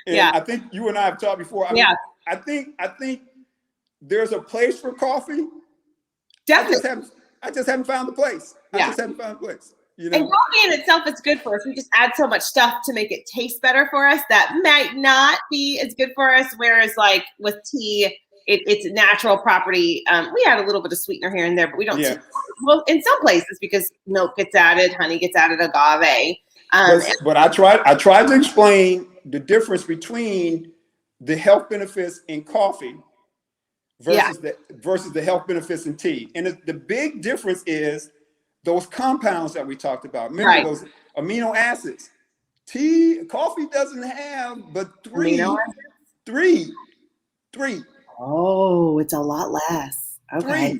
And I think you and I have talked before. I think there's a place for coffee. Definitely. I just haven't found the place. And coffee in itself is good for us. We just add so much stuff to make it taste better for us that might not be as good for us. Whereas like with tea, it's a natural property. We add a little bit of sweetener here and there, but we don't. Well, in some places, because milk gets added, honey gets added, agave. But I tried to explain the difference between the health benefits in coffee versus the health benefits in tea. And the big difference is those compounds that we talked about. Remember those amino acids. Coffee doesn't have but three. Oh, it's a lot less. Okay.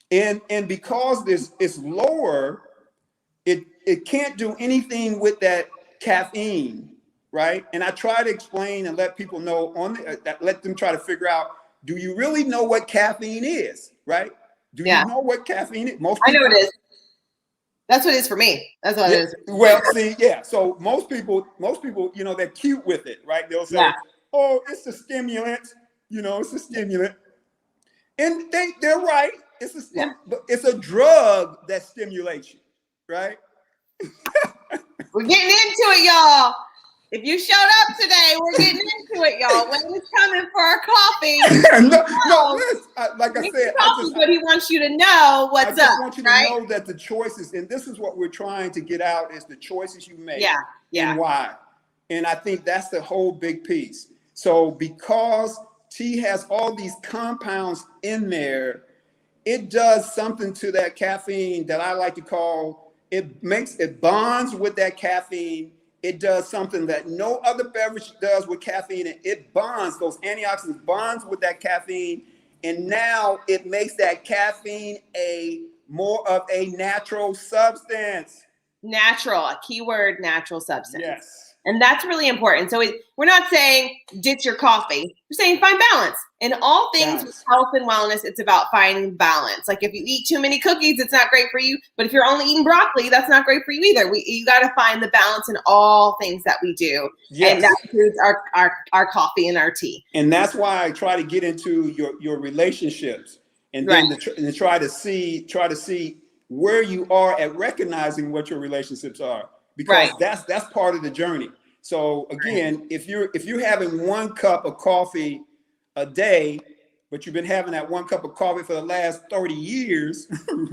3. And because it's lower, it can't do anything with that caffeine, right? And I try to explain and let people know let them try to figure out, do you really know what caffeine is, right? Do you know what caffeine is? Most I people, know it is. That's what it is for me. That's what it is. Well, see, yeah. So most people, you know, they're cute with it, right? They'll say, "Oh, it's a stimulant." You know, it's a stimulant, and they're right. It's a drug that stimulates you, right? We're getting into it, y'all. If you showed up today, we're getting into it, y'all. Wayne is coming for our coffee. Like I said, but he wants you to know what's up. I just want you to know that the choices, and this is what we're trying to get out, is the choices you make and why. And I think that's the whole big piece. So because tea has all these compounds in there, it does something to that caffeine that I like to call, it bonds with that caffeine. It does something that no other beverage does with caffeine. And it bonds, those antioxidants bonds with that caffeine. And now it makes that caffeine more of a natural substance. Natural, a keyword, natural substance. Yes. And that's really important. So we're not saying ditch your coffee. We're saying find balance. In all things with health and wellness, it's about finding balance. Like if you eat too many cookies, it's not great for you. But if you're only eating broccoli, that's not great for you either. You got to find the balance in all things that we do. Yes. And that includes our coffee and our tea. And that's why I try to get into your relationships, and then to try to see where you are at recognizing what your relationships are. Because that's part of the journey. So again, if you're having 1 cup of coffee a day, but you've been having that 1 cup of coffee for the last 30 years,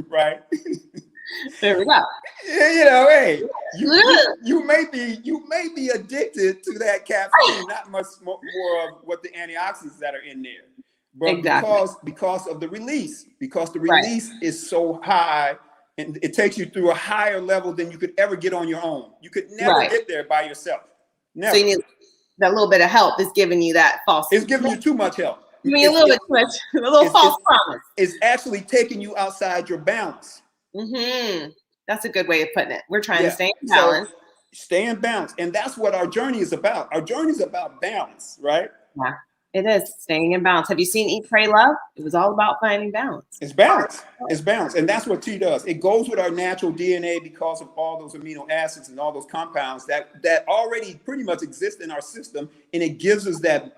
right? There we go. You know, hey, you may be addicted to that caffeine, not much more of what the antioxidants that are in there. But because of the release, because the release is so high, and it takes you through a higher level than you could ever get on your own. You could never get there by yourself. Never. So you need that little bit of help is giving you that false. It's giving you too much help. You mean a little bit too much, a little false promise. It's actually taking you outside your balance. Mm-hmm. That's a good way of putting it. We're trying to stay in balance. So, stay in balance. And that's what our journey is about. Our journey is about balance, right? Yeah. It is staying in balance. Have you seen Eat, Pray, Love? It was all about finding balance. It's balance. It's balance. And that's what tea does. It goes with our natural DNA because of all those amino acids and all those compounds that already pretty much exist in our system. And it gives us that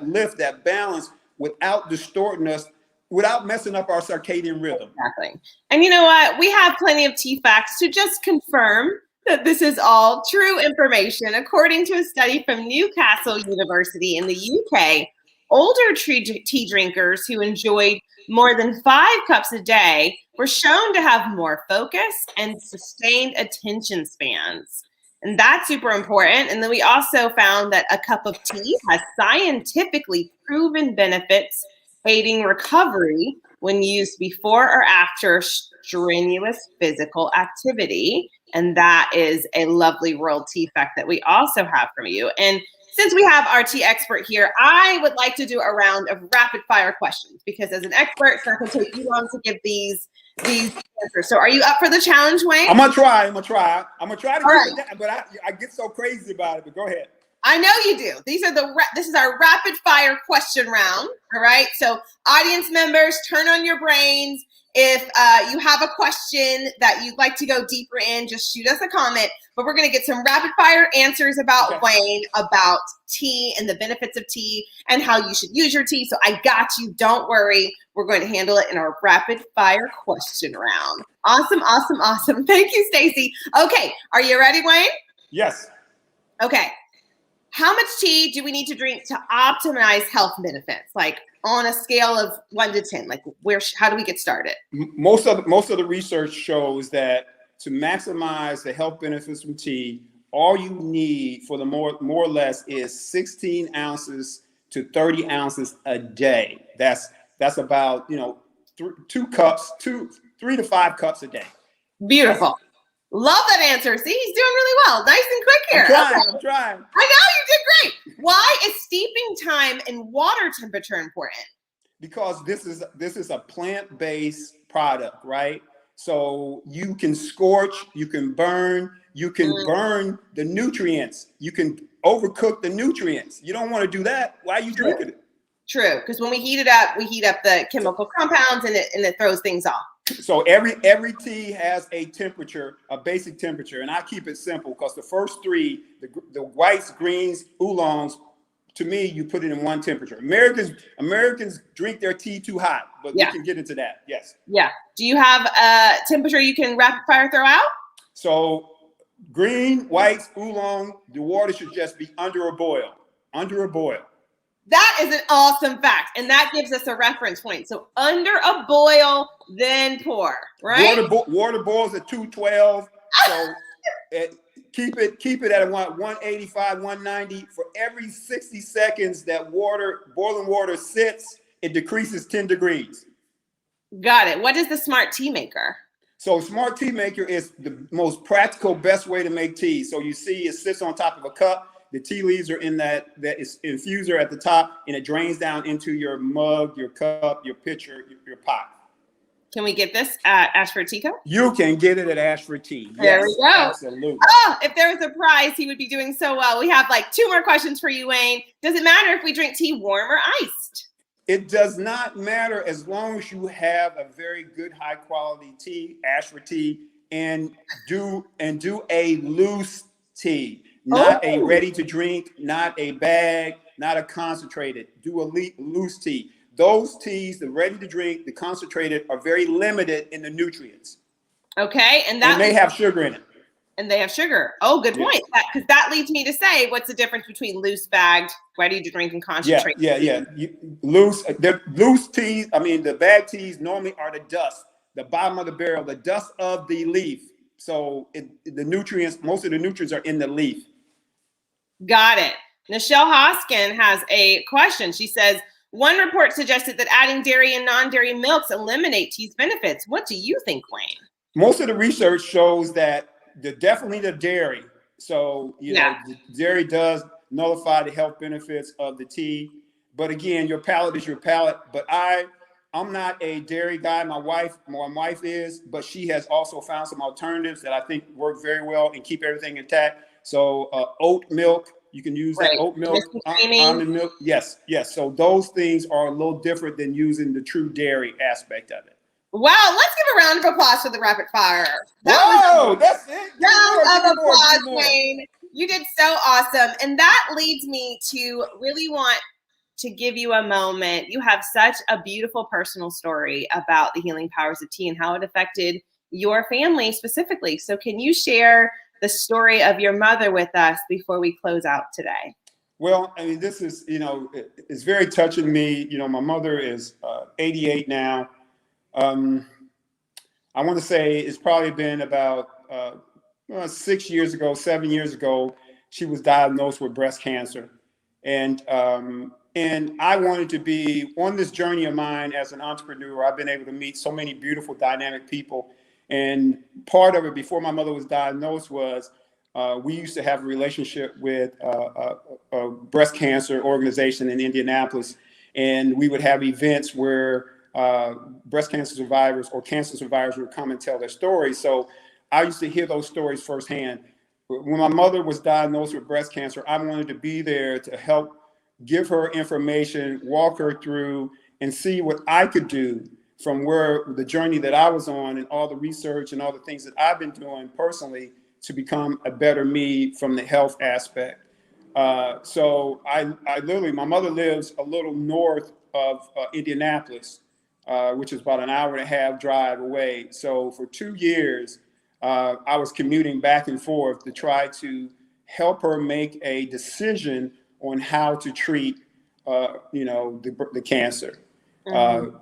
lift, that balance without distorting us, without messing up our circadian rhythm. Exactly. And you know what? We have plenty of tea facts to just confirm that this is all true information. According to a study from Newcastle University in the UK, older tea drinkers who enjoyed more than 5 cups a day were shown to have more focus and sustained attention spans. And that's super important. And then we also found that a cup of tea has scientifically proven benefits aiding recovery when used before or after strenuous physical activity. And that is a lovely world tea fact that we also have from you. And since we have our tea expert here, I would like to do a round of rapid fire questions because as an expert, it's not going to take you long to give these answers. So are you up for the challenge, Wayne? I'm going to try. I'm going to try to get it down, but I get so crazy about it, but go ahead. I know you do. This is our rapid fire question round. All right. So audience members, turn on your brains. If you have a question that you'd like to go deeper in, just shoot us a comment. But we're going to get some rapid fire answers about Wayne, about tea and the benefits of tea and how you should use your tea. So I got you. Don't worry. We're going to handle it in our rapid fire question round. Awesome, awesome, awesome. Thank you, Stacey. Okay. Are you ready, Wayne? Yes. Okay. How much tea do we need to drink to optimize health benefits? Like on a scale of 1 to 10, like how do we get started? Most of the research shows that to maximize the health benefits from tea, all you need for the more or less is 16 ounces to 30 ounces a day. That's about 3 to 5 cups a day. Beautiful. Love that answer. See, he's doing really well. Nice and quick here. I'm trying. I know you did great. Why is steeping time and water temperature important? Because this is a plant-based product, right? So you can scorch, you can burn, burn the nutrients. You can overcook the nutrients. You don't want to do that. Why are you drinking it? True, because when we heat it up, we heat up the chemical compounds and it throws things off. So every tea has a temperature, a basic temperature, and I keep it simple because the first three, the whites, greens, oolongs, to me, you put it in one temperature. Americans drink their tea too hot, but we can get into that. Yes. Yeah. Do you have a temperature you can rapid fire throw out? So green, whites, oolong, the water should just be under a boil. Under a boil. That is an awesome fact, and that gives us a reference point. So under a boil, then pour, right? Water boils at 212. So keep it at 185, 190. For every 60 seconds that boiling water sits, it decreases 10 degrees. Got it. What is the smart tea maker? So smart tea maker is the most practical, best way to make tea. So you see it sits on top of a cup. The tea leaves are in that is infuser at the top, and it drains down into your mug, your cup, your pitcher, your pot. Can we get this at Ashford Tea Co? You can get it at Ashford Tea. There we go. Absolutely. Oh, if there was a prize, he would be doing so well. We have like 2 more questions for you, Wayne. Does it matter if we drink tea warm or iced? It does not matter as long as you have a very good, high quality tea, Ashford tea, and do a loose tea. Not a ready to drink, not a bag, not a concentrated. Do a loose tea. Those teas, the ready to drink, the concentrated, are very limited in the nutrients. Okay, and they have sugar in it. And they have sugar. Oh, good point. Because that leads me to say, what's the difference between loose bagged, ready to drink, and concentrated? Yeah. Loose teas. I mean, the bag teas normally are the dust, the bottom of the barrel, the dust of the leaf. So the nutrients, most of the nutrients are in the leaf. Got it. Nichelle Hoskin has a question. She says, one report suggested that adding dairy and non-dairy milks eliminate tea's benefits. What do you think, Wayne? Most of the research shows that definitely the dairy. So, the dairy does nullify the health benefits of the tea. But again, your palate is your palate. But I'm not a dairy guy. My wife is, but she has also found some alternatives that I think work very well and keep everything intact. So oat milk, you can use that oat milk, almond milk. Yes. So those things are a little different than using the true dairy aspect of it. Wow, let's give a round of applause for the rapid fire. That's it. Round of applause, Wayne. You did so awesome. And that leads me to really want to give you a moment. You have such a beautiful personal story about the healing powers of tea and how it affected your family specifically. So can you share the story of your mother with us before we close out today? Well, I mean, this is, it's very touching me. My mother is 88 now. I want to say it's probably been about 7 years ago, she was diagnosed with breast cancer. And I wanted to be on this journey of mine as an entrepreneur. I've been able to meet so many beautiful, dynamic people. And part of it before my mother was diagnosed was we used to have a relationship with a breast cancer organization in Indianapolis. And we would have events where breast cancer survivors or cancer survivors would come and tell their stories. So I used to hear those stories firsthand. When my mother was diagnosed with breast cancer, I wanted to be there to help give her information, walk her through, and see what I could do from where the journey that I was on and all the research and all the things that I've been doing personally to become a better me from the health aspect. So I literally, my mother lives a little north of Indianapolis, which is about an hour and a half drive away. So for 2 years, I was commuting back and forth to try to help her make a decision on how to treat, the cancer.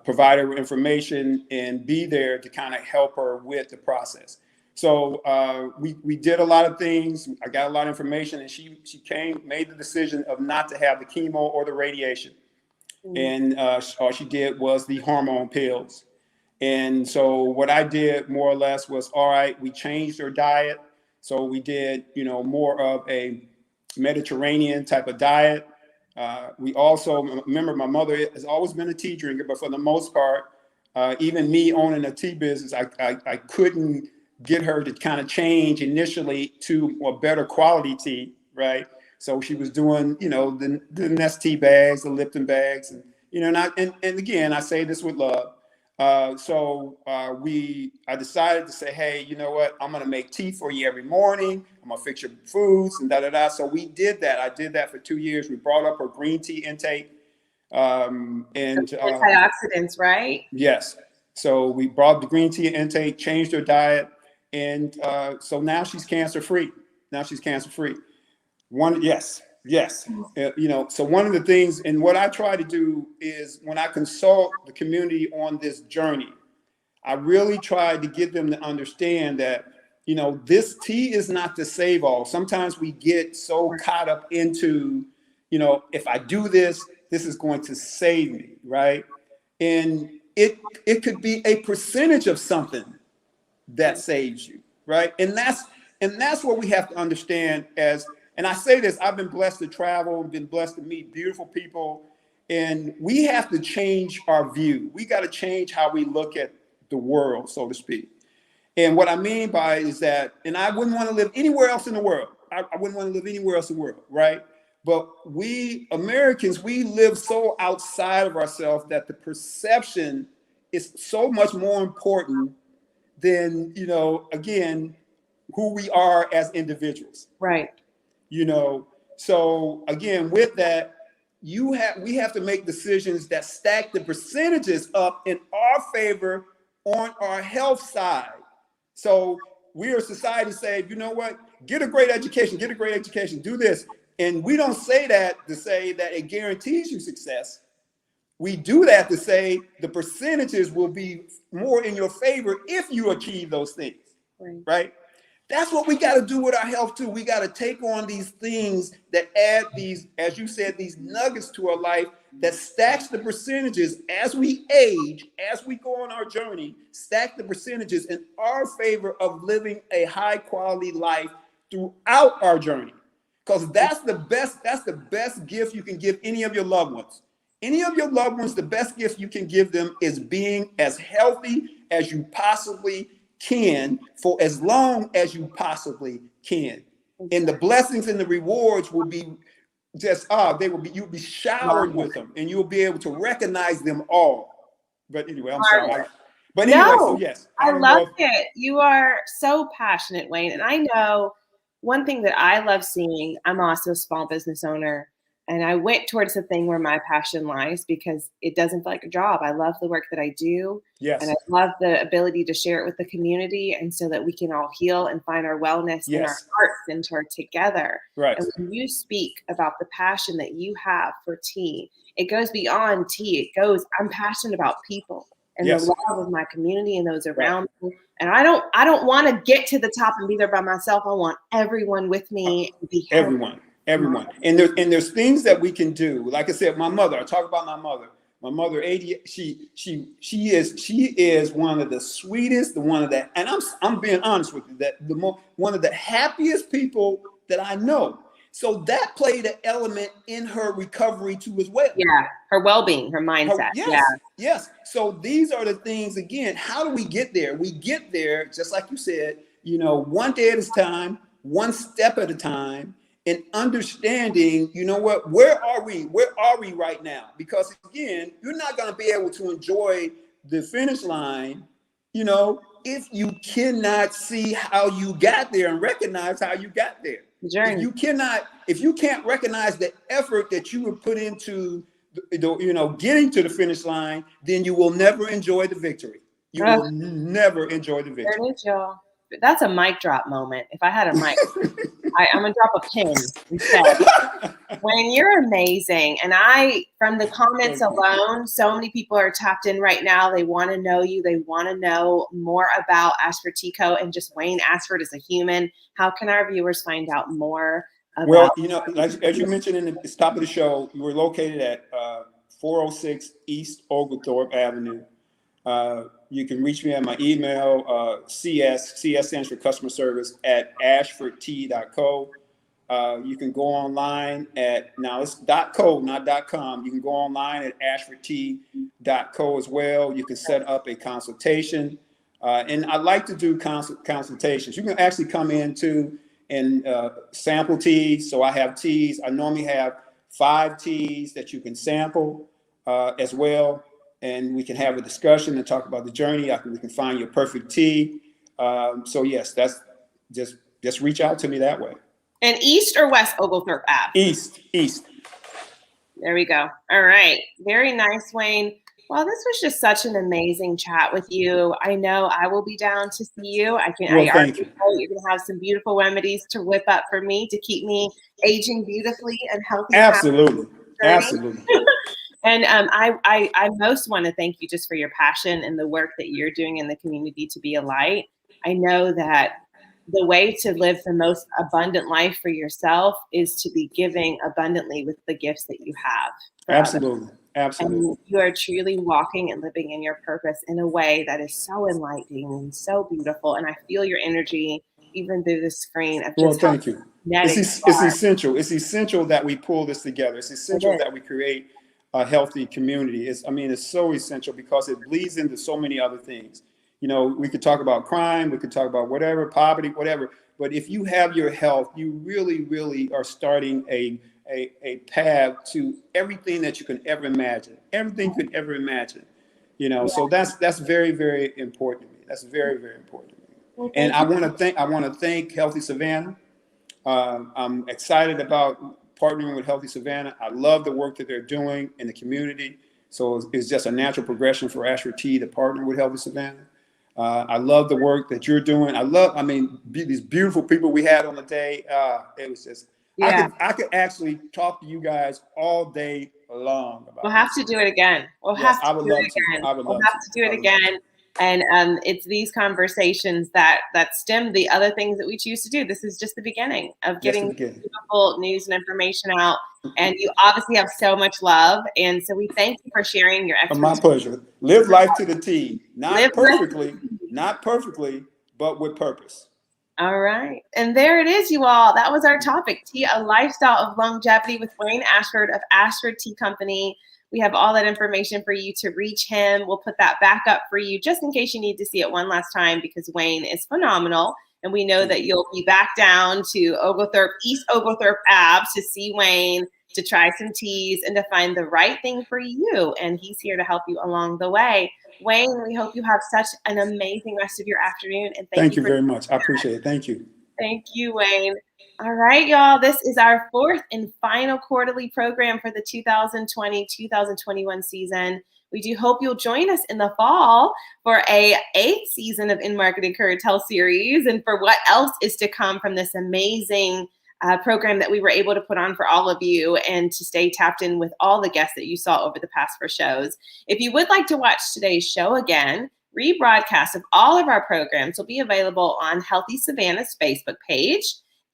Provide her with information and be there to kind of help her with the process. So we did a lot of things. I got a lot of information, and she made the decision of not to have the chemo or the radiation. And all she did was the hormone pills. And so what I did more or less was, all right, we changed her diet. So we did, more of a Mediterranean type of diet. We also, remember, my mother has always been a tea drinker, but for the most part, even me owning a tea business, I couldn't get her to kind of change initially to a better quality tea, right? So she was doing, the Nest tea bags, the Lipton bags, You know, and again, I say this with love. I decided to say, hey, you know what? I'm gonna make tea for you every morning. I'm gonna fix your foods and da da da. So we did that. I did that for 2 years. We brought up her green tea intake, and antioxidants, right? Yes. So we brought the green tea intake, changed her diet, and so now she's cancer free. Yes. You know, so one of the things, and what I try to do is when I consult the community on this journey, I really try to get them to understand that, you know, this tea is not to save all. Sometimes we get so caught up into, you know, if I do this, this is going to save me, right? And it could be a percentage of something that saves you, right? And that's what we have to understand as, and I say this, I've been blessed to travel, been blessed to meet beautiful people, and we have to change our view. We got to change how we look at the world, so to speak. And what I mean by is that, and I wouldn't want to live anywhere else in the world. I wouldn't want to live anywhere else in the world, right? But we Americans, we live so outside of ourselves that the perception is so much more important than, you know, again, who we are as individuals. Right. You know, so again, with that, we have to make decisions that stack the percentages up in our favor on our health side. So we are a society say, you know what, get a great education, do this. And we don't say that to say that it guarantees you success. We do that to say the percentages will be more in your favor if you achieve those things, right? That's what we got to do with our health too. We got to take on these things that add these, as you said, these nuggets to our life that stacks the percentages as we age, as we go on our journey, stack the percentages in our favor of living a high quality life throughout our journey. Because that's the best gift you can give any of your loved ones. Any of your loved ones, the best gift you can give them is being as healthy as you possibly can for as long as you possibly can. And the blessings and the rewards will be just, you'll be showered with them and you'll be able to recognize them all. But anyway, I'm sorry. But anyway, so yes. I love it. You are so passionate, Wayne. And I know one thing that I love seeing, I'm also a small business owner. And I went towards the thing where my passion lies because it doesn't feel like a job. I love the work that I do. Yes. And I love the ability to share it with the community and so that we can all heal and find our wellness and our hearts center together. Right. And when you speak about the passion that you have for tea, it goes beyond tea. It goes, I'm passionate about people and the love of my community and those around me. And I don't want to get to the top and be there by myself. I want everyone with me to be healthy. Everyone. And there's things that we can do. Like I said, my mother, I talk about my mother. My mother, 80, she is one of the sweetest, and I'm being honest with you, one of the happiest people that I know. So that played an element in her recovery too as well. Yeah, her well-being, her mindset. Yes. So these are the things, again, how do we get there? We get there, just like you said, you know, one day at a time, one step at a time, and understanding, you know what, where are we right now? Because again, you're not going to be able to enjoy the finish line, you know, if you cannot see how you got there and recognize how you got there. If you can't recognize the effort that you would put into, getting to the finish line, then you will never enjoy the victory. You will never enjoy the victory. There it is, y'all. That's a mic drop moment. If I had a mic, I'm gonna drop a pin instead. Wayne, you're amazing. And from the comments alone, so many people are tapped in right now. They want to know you. They want to know more about Ashford Tea Co. and just Wayne Ashford as a human. How can our viewers find out more about? Well, you know, as you mentioned in the top of the show, we're located at 406 East Oglethorpe Avenue. You can reach me at my email, CS stands for customer service at ashfordtea.co. You can go online now it's .co, not .com. You can go online at ashfordtea.co as well. You can set up a consultation. And I like to do consultations. You can actually come in too and sample teas. So I have teas. I normally have 5 teas that you can sample. as well. And we can have a discussion and talk about the journey. We can find your perfect tea. So yes, that's just reach out to me that way. And East or West Oglethorpe Ave? East. There we go. All right. Very nice, Wayne. Well, this was just such an amazing chat with you. I know I will be down to see you. Well, I thank you. know you're going to have some beautiful remedies to whip up for me to keep me aging beautifully and healthy. Absolutely. And I most want to thank you just for your passion and the work that you're doing in the community to be a light. I know that the way to live the most abundant life for yourself is to be giving abundantly with the gifts that you have. Absolutely. And you are truly walking and living in your purpose in a way that is so enlightening and so beautiful. And I feel your energy even through the screen. Well, thank you. It's essential. It's essential that we pull this together. It's essential that we create a healthy community. It's so essential because it bleeds into so many other things. You know, we could talk about crime, we could talk about whatever, poverty, whatever. But if you have your health, you really, really are starting a path to everything that you can ever imagine. Everything you could ever imagine. You know, so that's very, very important to me. That's very, very important to me. Well, and I want to thank Healthy Savannah. I'm excited about partnering with Healthy Savannah. I love the work that they're doing in the community. So it's just a natural progression for Ashford Tea to partner with Healthy Savannah. I love the work that you're doing. These beautiful people we had on the day. It was just, I could actually talk to you guys all day long. We'll have to do it again. We'll have to do it again. And it's these conversations that stem the other things that we choose to do. This is just the beginning of getting beautiful news and information out. And you obviously have so much love. And so we thank you for sharing your expertise. My pleasure. Live life to the T. Not perfectly, but with purpose. All right. And there it is, you all. That was our topic. Tea, a lifestyle of longevity with Wayne Ashford of Ashford Tea Company. We have all that information for you to reach him. We'll put that back up for you just in case you need to see it one last time because Wayne is phenomenal. And we know that you'll be back down to East Oglethorpe Ave to see Wayne, to try some teas and to find the right thing for you. And he's here to help you along the way. Wayne, we hope you have such an amazing rest of your afternoon. And thank you very much. I appreciate it. Thank you. Thank you, Wayne. All right, y'all. This is our fourth and final quarterly program for the 2020-2021 season. We do hope you'll join us in the fall for a 8th season of Enmarket Encourage Health series and for what else is to come from this amazing program that we were able to put on for all of you and to stay tapped in with all the guests that you saw over the past 4 shows. If you would like to watch today's show again, rebroadcast of all of our programs will be available on Healthy Savannah's Facebook page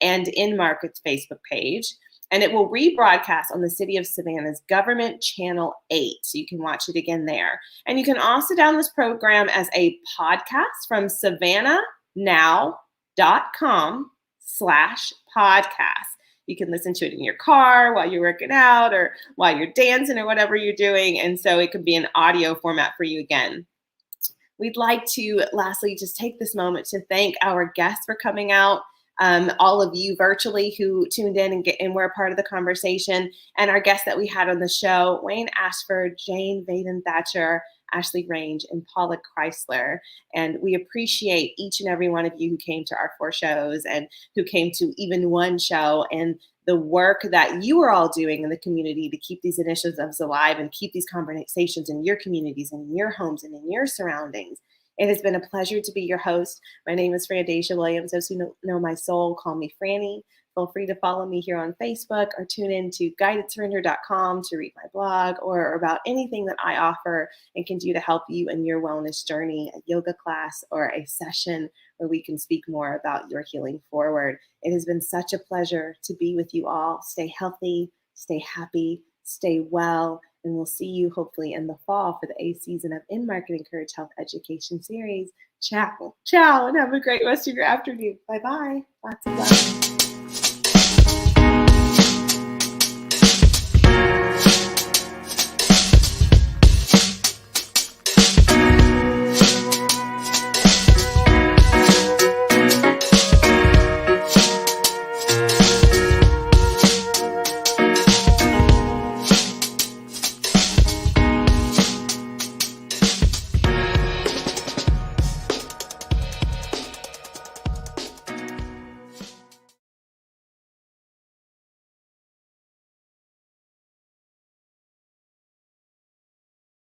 and Enmarket's Facebook page. And it will rebroadcast on the City of Savannah's Government Channel 8. So you can watch it again there. And you can also download this program as a podcast from savannahnow.com/podcast. You can listen to it in your car while you're working out or while you're dancing or whatever you're doing. And so it could be an audio format for you again. We'd like to lastly just take this moment to thank our guests for coming out. All of you virtually who tuned in and were a part of the conversation, and our guests that we had on the show, Wayne Ashford, Jane Vaden Thatcher, Ashley Range, and Paula Chrysler. And we appreciate each and every one of you who came to our 4 shows and who came to even one show, and the work that you are all doing in the community to keep these initiatives alive and keep these conversations in your communities and in your homes and in your surroundings. It has been a pleasure to be your host. My name is Frandacia Williams. Those who know my soul call me Franny. Feel free to follow me here on Facebook or tune in to guidedsurrender.com to read my blog or about anything that I offer and can do to help you in your wellness journey, a yoga class or a session where we can speak more about your healing forward. It has been such a pleasure to be with you all. Stay healthy, stay happy, stay well, and we'll see you hopefully in the fall for the 8th season of Enmarket Encourage Health Education Series. Ciao, and have a great rest of your afternoon. Bye-bye. Lots of love.